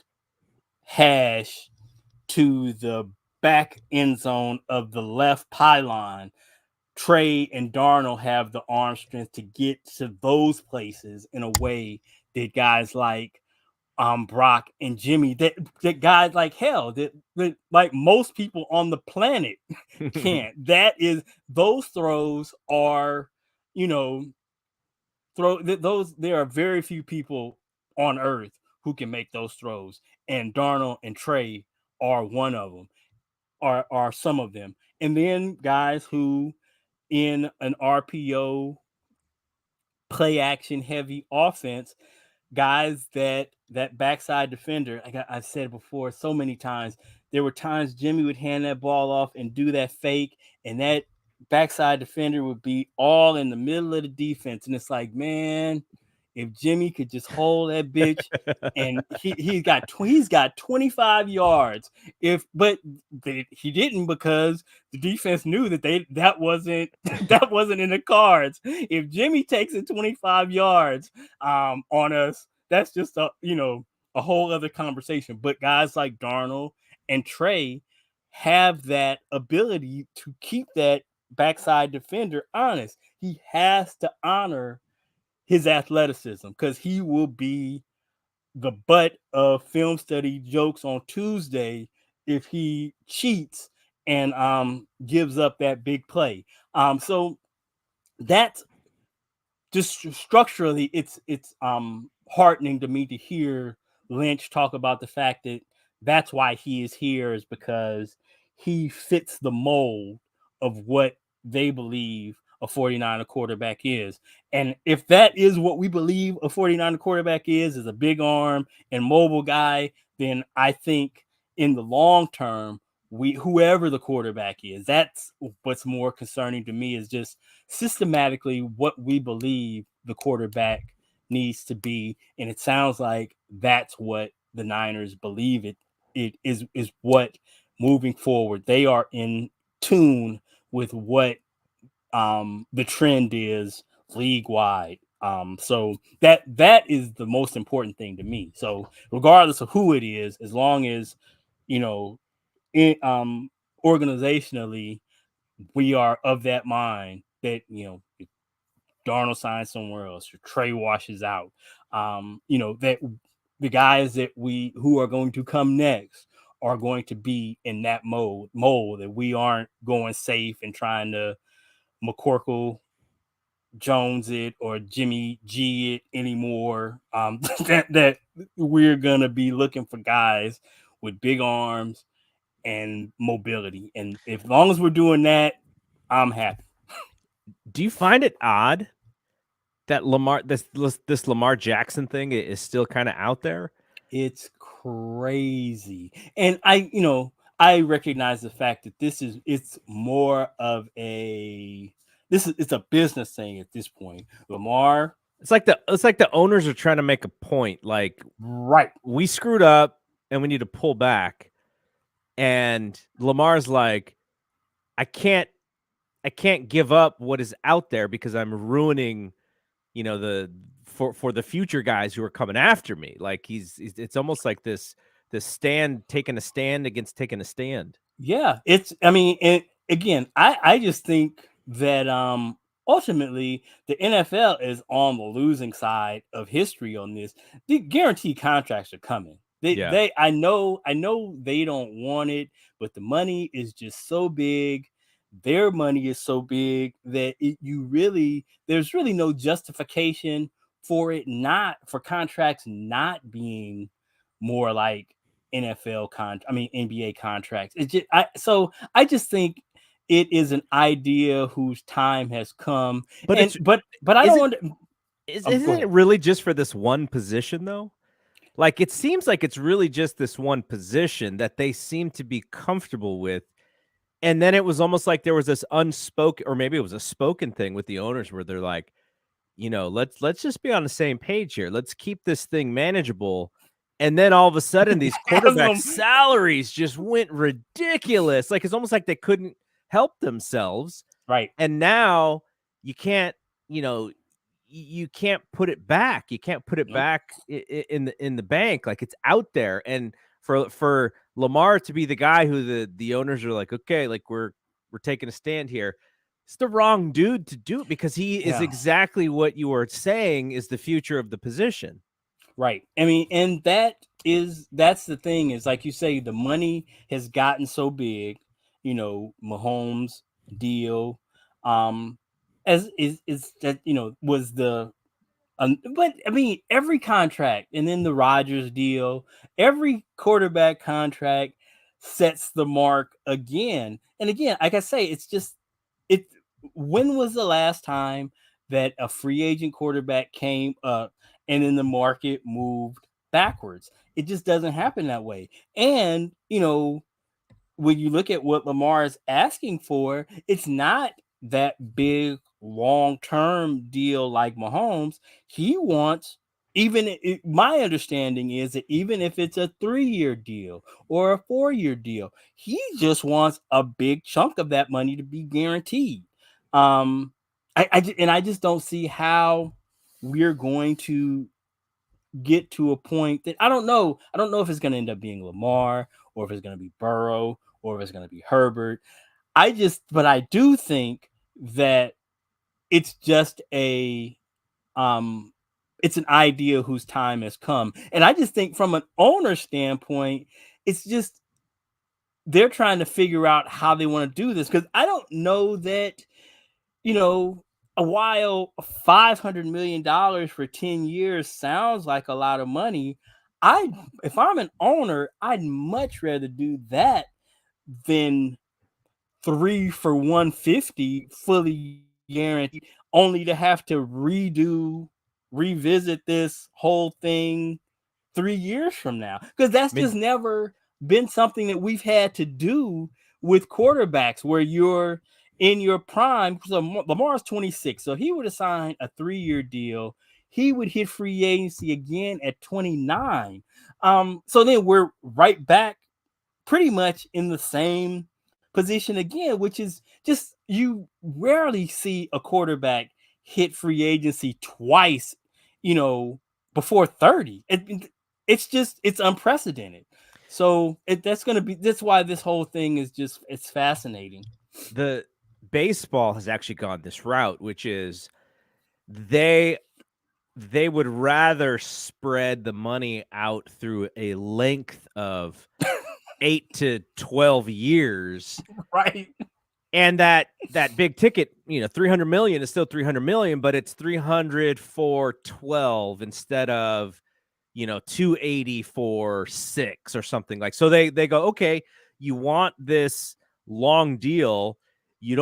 Speaker 2: hash to the back end zone of the left pylon. Trey and Darnold have the arm strength to get to those places in a way that guys like Brock and Jimmy, that guys like hell, that like most people on the planet can't. Those throws are, there are very few people on earth who can make those throws, and Darnold and Trey are one of them, are some of them. And then guys who, in an RPO play action heavy offense, guys that backside defender, like I've said before so many times, there were times Jimmy would hand that ball off and do that fake, and that backside defender would be all in the middle of the defense. And it's like, man, if Jimmy could just hold that bitch, and he's got 25 yards. He didn't, because the defense knew that wasn't that wasn't in the cards. If Jimmy takes it 25 yards on us, that's just a whole other conversation. But guys like Darnold and Trey have that ability to keep that backside defender honest. He has to honor his athleticism, because he will be the butt of film study jokes on Tuesday if he cheats and gives up that big play. So that's just structurally, it's heartening to me to hear Lynch talk about the fact that that's why he is here, is because he fits the mold of what they believe a 49er quarterback is. And if that is what we believe a 49er quarterback is a big arm and mobile guy, then I think in the long term, whoever the quarterback is, that's what's more concerning to me, is just systematically what we believe the quarterback needs to be. And it sounds like that's what the Niners believe it is what, moving forward, they are in tune with what the trend is league wide. So that is the most important thing to me. So regardless of who it is, as long as in, organizationally, we are of that mind that if Darnold signs somewhere else, or Trey washes out, that the guys that who are going to come next are going to be in that mold, that we aren't going safe and trying to McCorkle Jones it or Jimmy G it anymore. That we're gonna be looking for guys with big arms and mobility, and as long as we're doing that, I'm happy.
Speaker 1: Do you find it odd that this Lamar Jackson thing is still kind of out there?
Speaker 2: It's crazy. And I recognize the fact that it's more of it's a business thing at this point. Lamar,
Speaker 1: It's like the owners are trying to make a point, like,
Speaker 2: right.
Speaker 1: we screwed up and we need to pull back. And Lamar's like, I can't give up what is out there because I'm ruining, for the future guys who are coming after me. Like it's almost like this taking a stand against taking a stand.
Speaker 2: Yeah, and again, I just think that ultimately the NFL is on the losing side of history on this. The guaranteed contracts are coming.
Speaker 1: Yeah.
Speaker 2: I know they don't want it, but the money is just so big. Their money is so big that there's really no justification for contracts not being more like NBA contracts. I just think it is an idea whose time has come.
Speaker 1: But
Speaker 2: And
Speaker 1: it's
Speaker 2: but I
Speaker 1: is
Speaker 2: don't
Speaker 1: it
Speaker 2: want to.
Speaker 1: isn't
Speaker 2: Go
Speaker 1: it
Speaker 2: ahead.
Speaker 1: really just for this one position though? Like it seems like it's really just this one position that they seem to be comfortable with. And then it was almost like there was this unspoken, or maybe it was a spoken thing with the owners where they're like, let's just be on the same page here. Let's keep this thing manageable. And then all of a sudden, these quarterback salaries just went ridiculous. Like it's almost like they couldn't help themselves.
Speaker 2: Right.
Speaker 1: And now you can't, you can't put it back. You can't put it
Speaker 2: Nope.
Speaker 1: back in the bank. Like it's out there. And for Lamar to be the guy who the owners are like, okay, like we're taking a stand here. It's the wrong dude to do it because he is
Speaker 2: Yeah.
Speaker 1: exactly what you are saying is the future of the position.
Speaker 2: Right. I mean, and that's the thing, is like you say, the money has gotten so big, Mahomes deal, as is that, was but I mean, every contract, and then the Rodgers deal, every quarterback contract sets the mark again and again. Like I say, it's just it. When was the last time that a free agent quarterback came up and then the market moved backwards? It just doesn't happen that way. And when you look at what Lamar is asking for, it's not that big long-term deal like Mahomes, he wants, my understanding is that even if it's a 3-year deal or a 4-year deal, he just wants a big chunk of that money to be guaranteed. I just don't see how we're going to get to a point that I don't know. I don't know if it's going to end up being Lamar or if it's going to be Burrow or if it's going to be Herbert. But I do think that it's just um, it's an idea whose time has come. And I just think from an owner standpoint, it's just they're trying to figure out how they want to do this because I don't know that, you know, a while $500 million for 10 years sounds like a lot of money. If I'm an owner, I'd much rather do that than 3 for 150 fully guaranteed, only to have to revisit this whole thing 3 years from now. Because that's
Speaker 1: I mean,
Speaker 2: just never been something that we've had to do with quarterbacks where you're in your prime. So Lamar's 26, so he would have signed a 3-year deal. He would hit free agency again at 29. So then we're right back pretty much in the same position again, which is just you rarely see a quarterback hit free agency twice, you know, before 30. It's unprecedented. So that's why this whole thing is just it's fascinating.
Speaker 1: the baseball has actually gone this route, which is they they would rather spread the money out through a length of 8 to 12 years,
Speaker 2: Right.
Speaker 1: and that big ticket, 300 million is still 300 million, but it's 300 for 12 instead of 280 for 6 or something. Like, so they go, okay, you want this long deal, you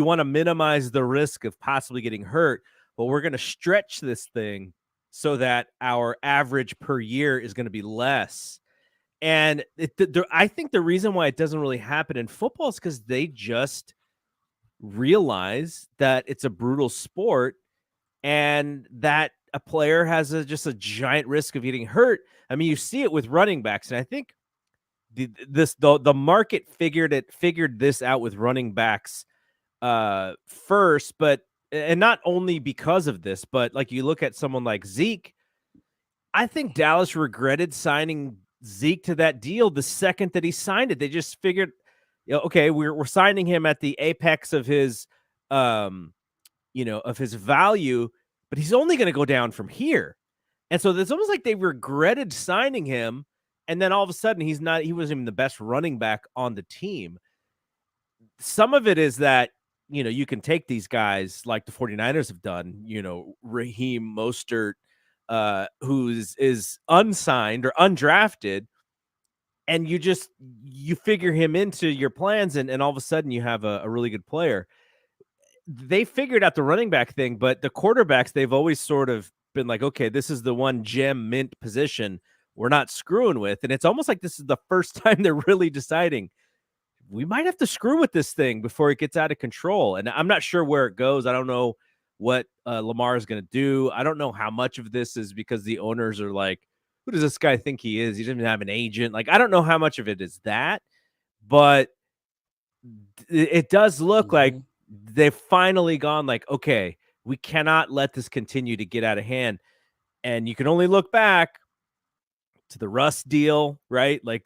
Speaker 1: want to minimize the risk of possibly getting hurt, but we're going to stretch this thing so that our average per year is going to be less. And I think the reason why it doesn't really happen in football is because they just realize that it's a brutal sport and that a player has just a giant risk of getting hurt. I mean, you see it with running backs, and I think the market figured this out with running backs first, but and not only because of this, but like you look at someone like Zeke. I think Dallas regretted signing Zeke to that deal the second that he signed it. They just figured, okay, we're signing him at the apex of his of his value, but he's only going to go down from here. And so it's almost like they regretted signing him, and then all of a sudden he wasn't even the best running back on the team. Some of it is that, you can take these guys like the 49ers have done, Raheem Mostert, who's is unsigned or undrafted, and you figure him into your plans, and all of a sudden you have a really good player. They figured out the running back thing, but the quarterbacks, they've always sort of been like, okay, this is the one gem mint position we're not screwing with. And it's almost like this is the first time they're really deciding we might have to screw with this thing before it gets out of control. And I'm not sure where it goes. I don't know what Lamar is going to do. I don't know how much of this is because the owners are like, who does this guy think he is? He doesn't even have an agent. Like, I don't know how much of it is that, but it does look like
Speaker 2: Mhm.
Speaker 1: they've finally gone like, okay, we cannot let this continue to get out of hand. And you can only look back to the Russ deal, right? Like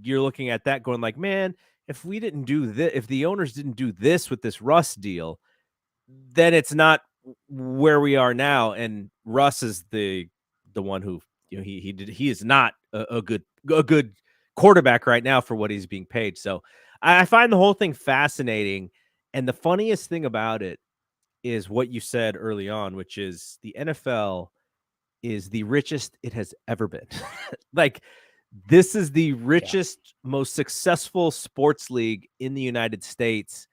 Speaker 1: you're looking at that going like, man, if we didn't do this, if the owners didn't do this with this Russ deal, then it's not where we are now. And Russ is the one who, he is not a good quarterback right now for what he's being paid. So I find the whole thing fascinating. And the funniest thing about it is what you said early on, which is the NFL is the richest it has ever been. Like, this is the
Speaker 2: Yeah.
Speaker 1: richest, most successful sports league in the United States.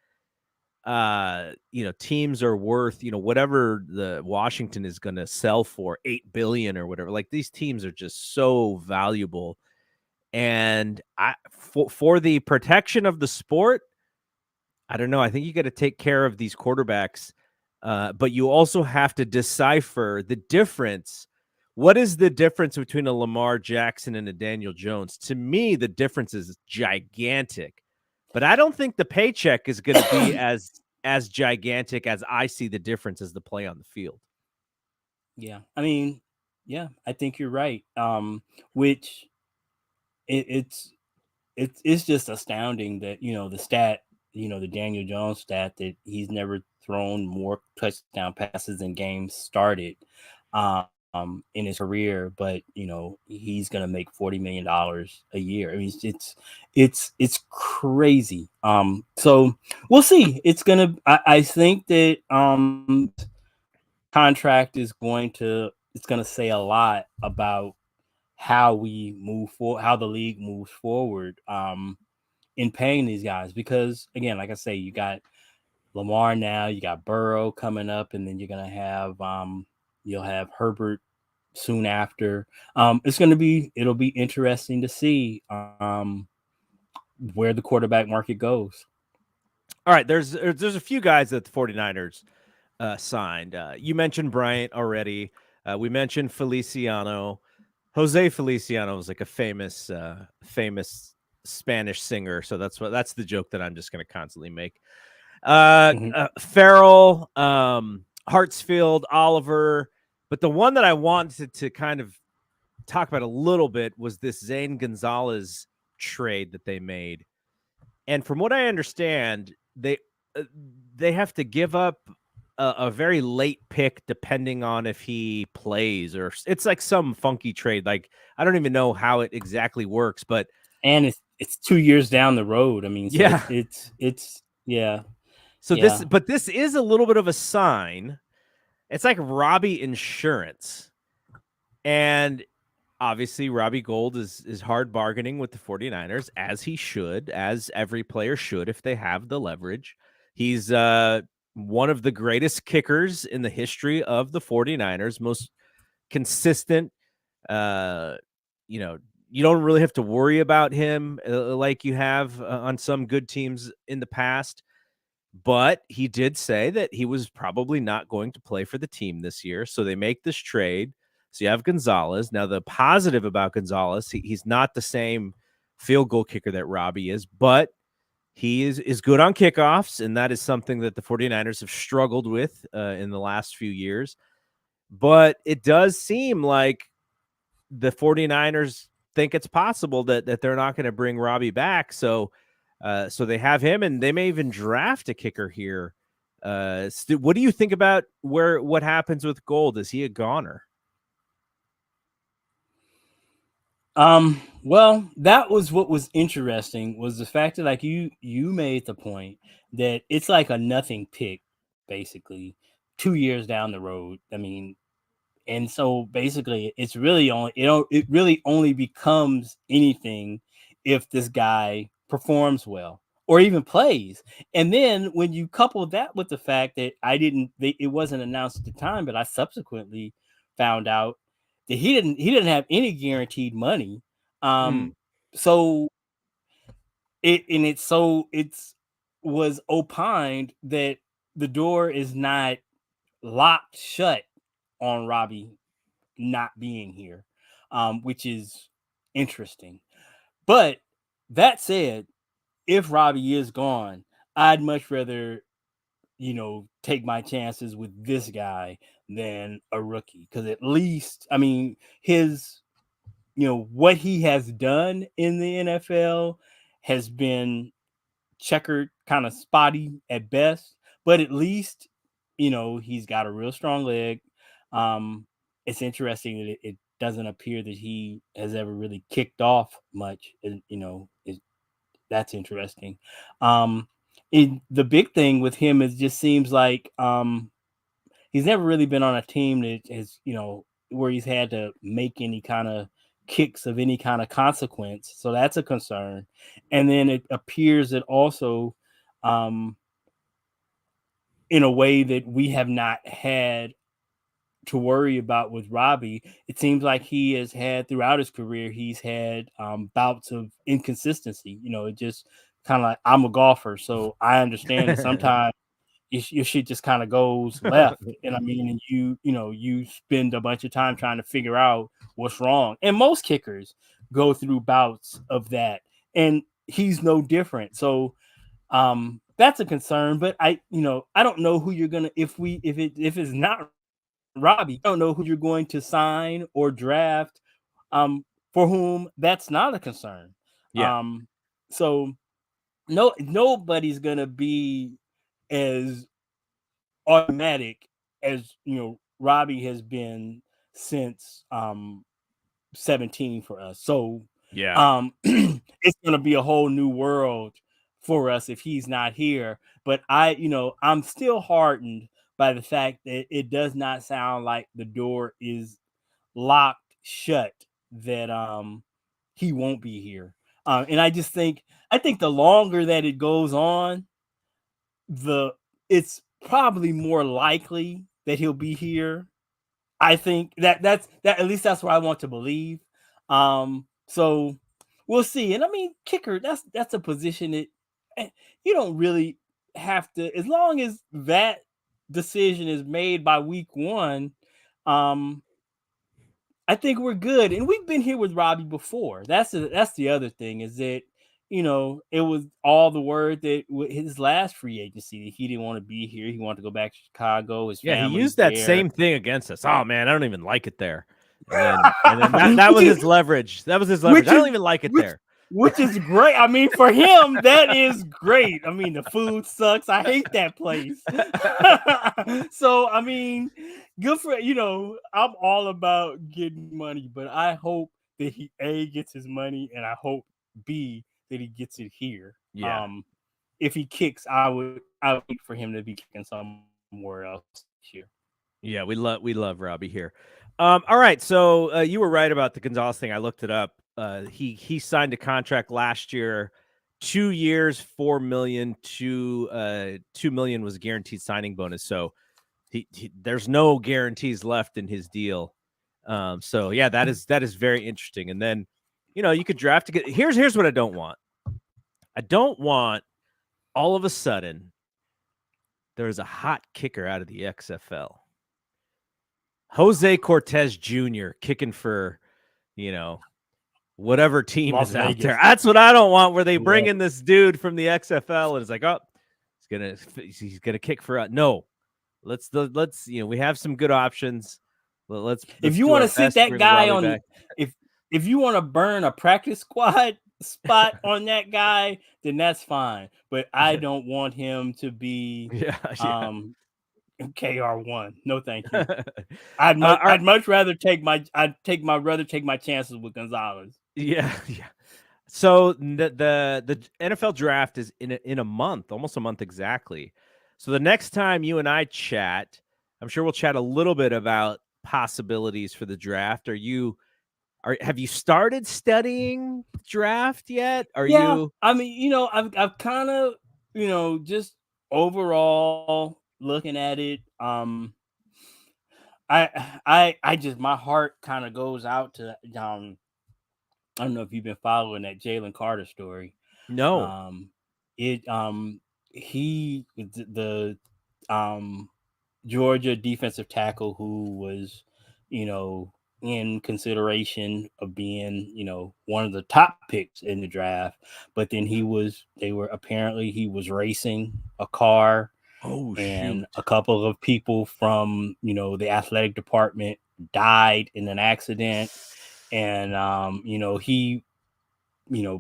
Speaker 1: Teams are worth, whatever the Washington is going to sell for, 8 billion or whatever. Like, these teams are just so valuable. And for the protection of the sport, I don't know. I think you got to take care of these quarterbacks but you also have to decipher the difference. What is the difference between a Lamar Jackson and a Daniel Jones? To me, the difference is gigantic, but I don't think the paycheck is going to be as gigantic as I see the difference as the play on the field.
Speaker 2: Yeah, I mean, yeah, I think you're right. Which it, it's it's just astounding that the stat, the Daniel Jones stat that he's never thrown more touchdown passes in games started in his career, but he's gonna make $40 million a year. I mean, it's crazy. So we'll see. It's gonna. I think that contract is going to it's going to say a lot about how we move forward, how the league moves forward in paying these guys. Because again, like I say, you got Lamar now, you got Burrow coming up, and then you're gonna have you'll have Herbert soon after. It'll be interesting to see where the quarterback market goes.
Speaker 1: All right, there's a few guys that the 49ers signed. You mentioned Bryant already. We mentioned Feliciano. Jose Feliciano was like a famous Spanish singer, so that's the joke that I'm just going to constantly make.
Speaker 2: Mhm.
Speaker 1: Farrell, Hartsfield, Oliver, but the one that I wanted to kind of talk about a little bit was this Zane Gonzalez trade that they made. And from what I understand, uh, they have to give up a very late pick depending on if he plays, or it's like some funky trade. Like I don't even know how it exactly works, but
Speaker 2: And it's 2 years down the road. I mean, so
Speaker 1: yeah.
Speaker 2: it's yeah.
Speaker 1: So
Speaker 2: Yeah.
Speaker 1: this is a little bit of a sign. It's like Robbie insurance. And obviously Robbie Gould is hard bargaining with the 49ers, as he should, as every player should if they have the leverage. He's one of the greatest kickers in the history of the 49ers, most consistent. Uh, you know, you don't really have to worry about him like you have on some good teams in the past. But he did say that he was probably not going to play for the team this year. So they make this trade. So you have Gonzalez. Now, the positive about Gonzalez, he's not the same field goal kicker that Robbie is, but he is good on kickoffs. And that is something that the 49ers have struggled with in the last few years. But it does seem like the 49ers think it's possible that they're not going to bring Robbie back. So so they have him, and they may even draft a kicker here. What do you think about what happens with Gold? Is he a goner?
Speaker 2: Well, that was what was interesting, was the fact that, like, you made the point that it's like a nothing pick, basically, 2 years down the road. I mean, and so basically it's really only it really only becomes anything if this guy performs well or even plays. And then when you couple that with the fact that it wasn't announced at the time, but I subsequently found out that he didn't have any guaranteed money.
Speaker 1: Hmm.
Speaker 2: So it's was opined that the door is not locked shut on Robbie not being here, which is interesting. But that said, if Robbie is gone, I'd much rather, take my chances with this guy than a rookie. Because at least, I mean, what he has done in the NFL has been checkered, kind of spotty at best, but at least he's got a real strong leg. It's interesting that it doesn't appear that he has ever really kicked off much. And, that's interesting. Um, the big thing with him is just seems like he's never really been on a team that has, where he's had to make any kind of kicks of any kind of consequence. So that's a concern. And then it appears that also, um, in a way that we have not had to worry about with Robbie, it seems like he has had throughout his career, he's had bouts of inconsistency. It just kind of like, I'm a golfer, so I understand that sometimes your shit just kind of goes left. And I mean, and you spend a bunch of time trying to figure out what's wrong. And most kickers go through bouts of that, and he's no different. So that's a concern. But I don't know who you're gonna if it's not Robbie, I don't know who you're going to sign or draft for whom that's not a concern.
Speaker 1: Yeah.
Speaker 2: Um, so nobody's gonna be as automatic as Robbie has been since 17 for us. So
Speaker 1: Yeah.
Speaker 2: it's gonna be a whole new world for us if he's not here. But I'm still heartened by the fact that it does not sound like the door is locked shut, that he won't be here. And I think the longer that it goes on, the it's probably more likely that he'll be here. I think that at least that's what I want to believe. So we'll see. And I mean, kicker, that's a position that you don't really have to, as long as that decision is made by week one. Um, I think we're good, and we've been here with Robbie before. That's the other thing, is that it was all the word that his last free agency, he didn't want to be here. He wanted to go back to Chicago. His
Speaker 1: Yeah, he
Speaker 2: family's
Speaker 1: used that
Speaker 2: there.
Speaker 1: same thing against us. Oh man, I don't even like it there. And then that was his leverage. That was his leverage.
Speaker 2: which
Speaker 1: I don't
Speaker 2: is
Speaker 1: even like it
Speaker 2: which
Speaker 1: there.
Speaker 2: which is great. I mean, for him, that is great. I mean, the food sucks. I hate that place. So I mean, good for I'm all about getting money, but I hope that he gets his money, and I hope B that he gets it here.
Speaker 1: Yeah.
Speaker 2: If he kicks, I would wait for him to be kicking somewhere else here.
Speaker 1: Yeah, we love Robbie here. All right, so you were right about the Gonzales thing. I looked it up. He signed a contract last year, 2 years, 4 million. 2 million was a guaranteed signing bonus. So there's no guarantees left in his deal. So yeah, that is very interesting. And then you could draft to get. Here's what I don't want. I don't want all of a sudden there's a hot kicker out of the XFL. Jose Cortez Jr. kicking for, whatever team
Speaker 2: Las
Speaker 1: is out
Speaker 2: Vegas.
Speaker 1: there. That's what I don't want, where they bring
Speaker 2: Yeah.
Speaker 1: in this dude from the XFL and it's like, oh, he's gonna kick for us. No, let's we have some good options. Let's
Speaker 2: If you
Speaker 1: do
Speaker 2: want
Speaker 1: our
Speaker 2: to sit
Speaker 1: best to
Speaker 2: that
Speaker 1: bring
Speaker 2: guy
Speaker 1: Robbie
Speaker 2: on,
Speaker 1: back.
Speaker 2: if you want to burn a practice squad spot on that guy, then that's fine. But I don't want him to be
Speaker 1: Yeah, yeah.
Speaker 2: KR1. No, thank you.
Speaker 1: All right.
Speaker 2: I'd much rather take my chances with Gonzales.
Speaker 1: Yeah, yeah. So the NFL draft is in a month, almost a month exactly. So the next time you and I chat, I'm sure we'll chat a little bit about possibilities for the draft. Have you started studying draft yet? Are
Speaker 2: Yeah,
Speaker 1: you
Speaker 2: I mean, I've kind of, just overall looking at it. I just, my heart kind of goes out to I don't know if you've been following that Jalen Carter story.
Speaker 1: no?
Speaker 2: Um, it he the Georgia defensive tackle who was, you know, in consideration of being, one of the top picks in the draft, but then he was racing a car,
Speaker 1: Oh
Speaker 2: and
Speaker 1: shoot.
Speaker 2: a couple of people from, the athletic department died in an accident. And he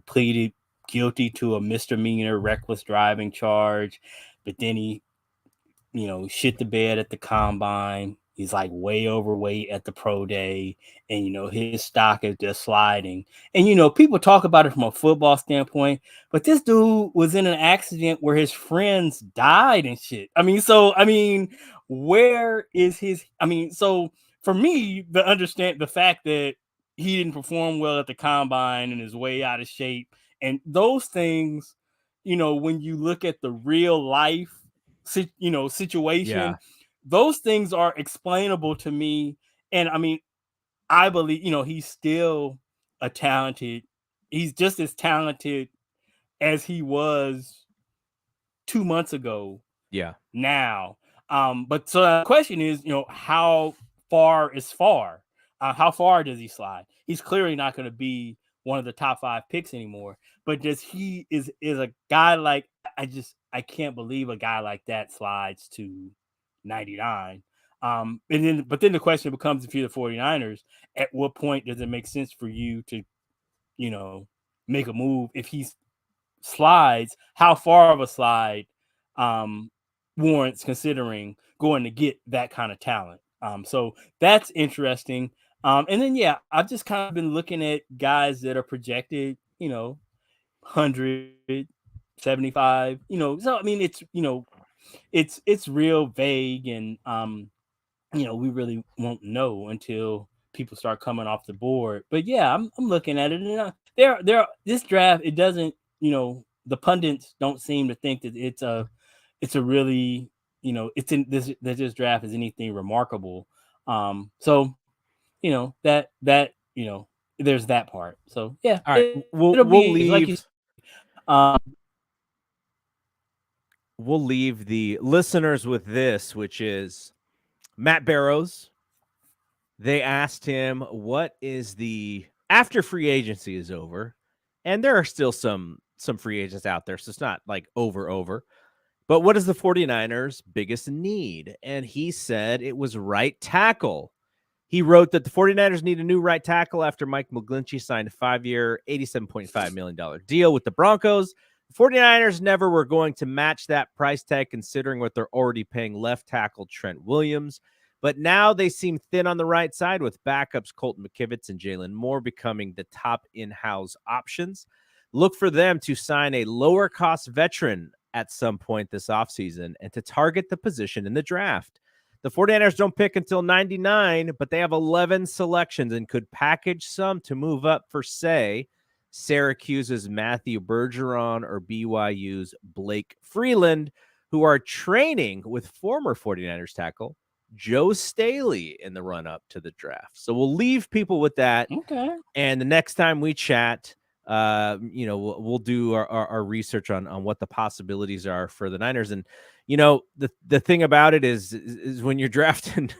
Speaker 2: pleaded guilty to a misdemeanor reckless driving charge, but then he shit the bed at the combine. He's like way overweight at the pro day, and his stock is just sliding. And people talk about it from a football standpoint, but this dude was in an accident where his friends died and shit. Where is his? So for me, the fact that he didn't perform well at the combine and is way out of shape, and those things, when you look at the real life situation,
Speaker 1: Yeah.
Speaker 2: those things are explainable to me. And I believe he's still he's just as talented as he was 2 months ago.
Speaker 1: Yeah.
Speaker 2: now. But so the question is, how far is far? How far does he slide? He's clearly not going to be one of the top 5 picks anymore. But does he is a guy like I can't believe a guy like that slides to 99. But then the question becomes, if you're the 49ers, at what point does it make sense for you to, make a move? If he slides, how far of a slide um, warrants considering going to get that kind of talent? So that's interesting. And then, yeah, I've just kind of been looking at guys that are projected, 175, so I mean, it's real vague, and we really won't know until people start coming off the board. But yeah, I'm looking at it, and this draft, it doesn't, the pundits don't seem to think that it's a really, it's in this draft is anything remarkable. So there's that part. So yeah,
Speaker 1: All right.
Speaker 2: it'll
Speaker 1: We'll
Speaker 2: be like you.
Speaker 1: leave we'll leave the listeners with this, which is Matt Barrows. They asked him, what is the after free agency is over, and there are still some free agents out there, so it's not like over. But what is the 49ers' biggest need? And he said it was right tackle. He wrote that the 49ers need a new right tackle after Mike McGlinchey signed a 5-year, $87.5 million deal with the Broncos. The 49ers never were going to match that price tag, considering what they're already paying left tackle Trent Williams. But now they seem thin on the right side, with backups Colton McKivitz and Jalen Moore becoming the top in-house options. Look for them to sign a lower-cost veteran at some point this offseason and to target the position in the draft. The 49ers don't pick until 99, but they have 11 selections and could package some to move up for, say, Syracuse's Matthew Bergeron or BYU's Blake Freeland, who are training with former 49ers tackle Joe Staley in the run-up to the draft. So we'll leave people with that.
Speaker 2: Okay.
Speaker 1: And the next time we chat, we'll do our research on what the possibilities are for the Niners. And, the thing about it is when you're drafting,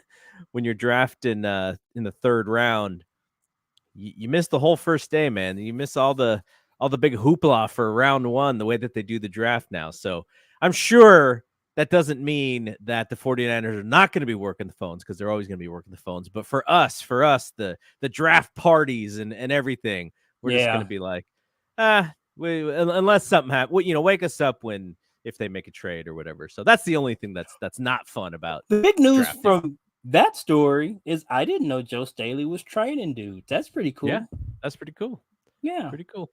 Speaker 1: in the third round, you miss the whole first day, man. You miss all the big hoopla for round one, the way that they do the draft now. So I'm sure that doesn't mean that the 49ers are not going to be working the phones, because they're always going to be working the phones. But for us, the draft parties and everything, we're just going to be like, unless something happens, wake us up if they make a trade or whatever. So that's the only thing that's not fun about
Speaker 2: the big news
Speaker 1: drafting.
Speaker 2: from that story is I didn't know Joe Staley was training dudes. That's pretty cool.
Speaker 1: Yeah, that's pretty cool.
Speaker 2: Yeah.
Speaker 1: Pretty cool.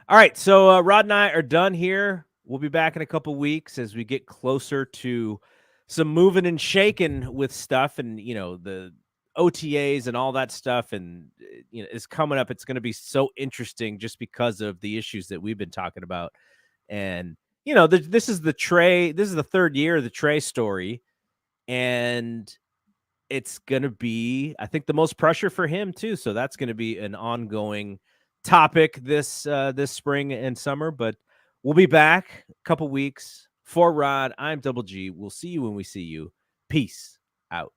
Speaker 1: All right, so Rod and I are done here. We'll be back in a couple weeks as we get closer to some moving and shaking with stuff, and the OTAs and all that stuff, and is coming up. It's going to be so interesting just because of the issues that we've been talking about. And this is the third year of the Trey story, and it's going to be, I think, the most pressure for him too. So that's going to be an ongoing topic this spring and summer. But we'll be back a couple weeks. For Rod, I'm Double G. We'll see you when we see you. Peace out.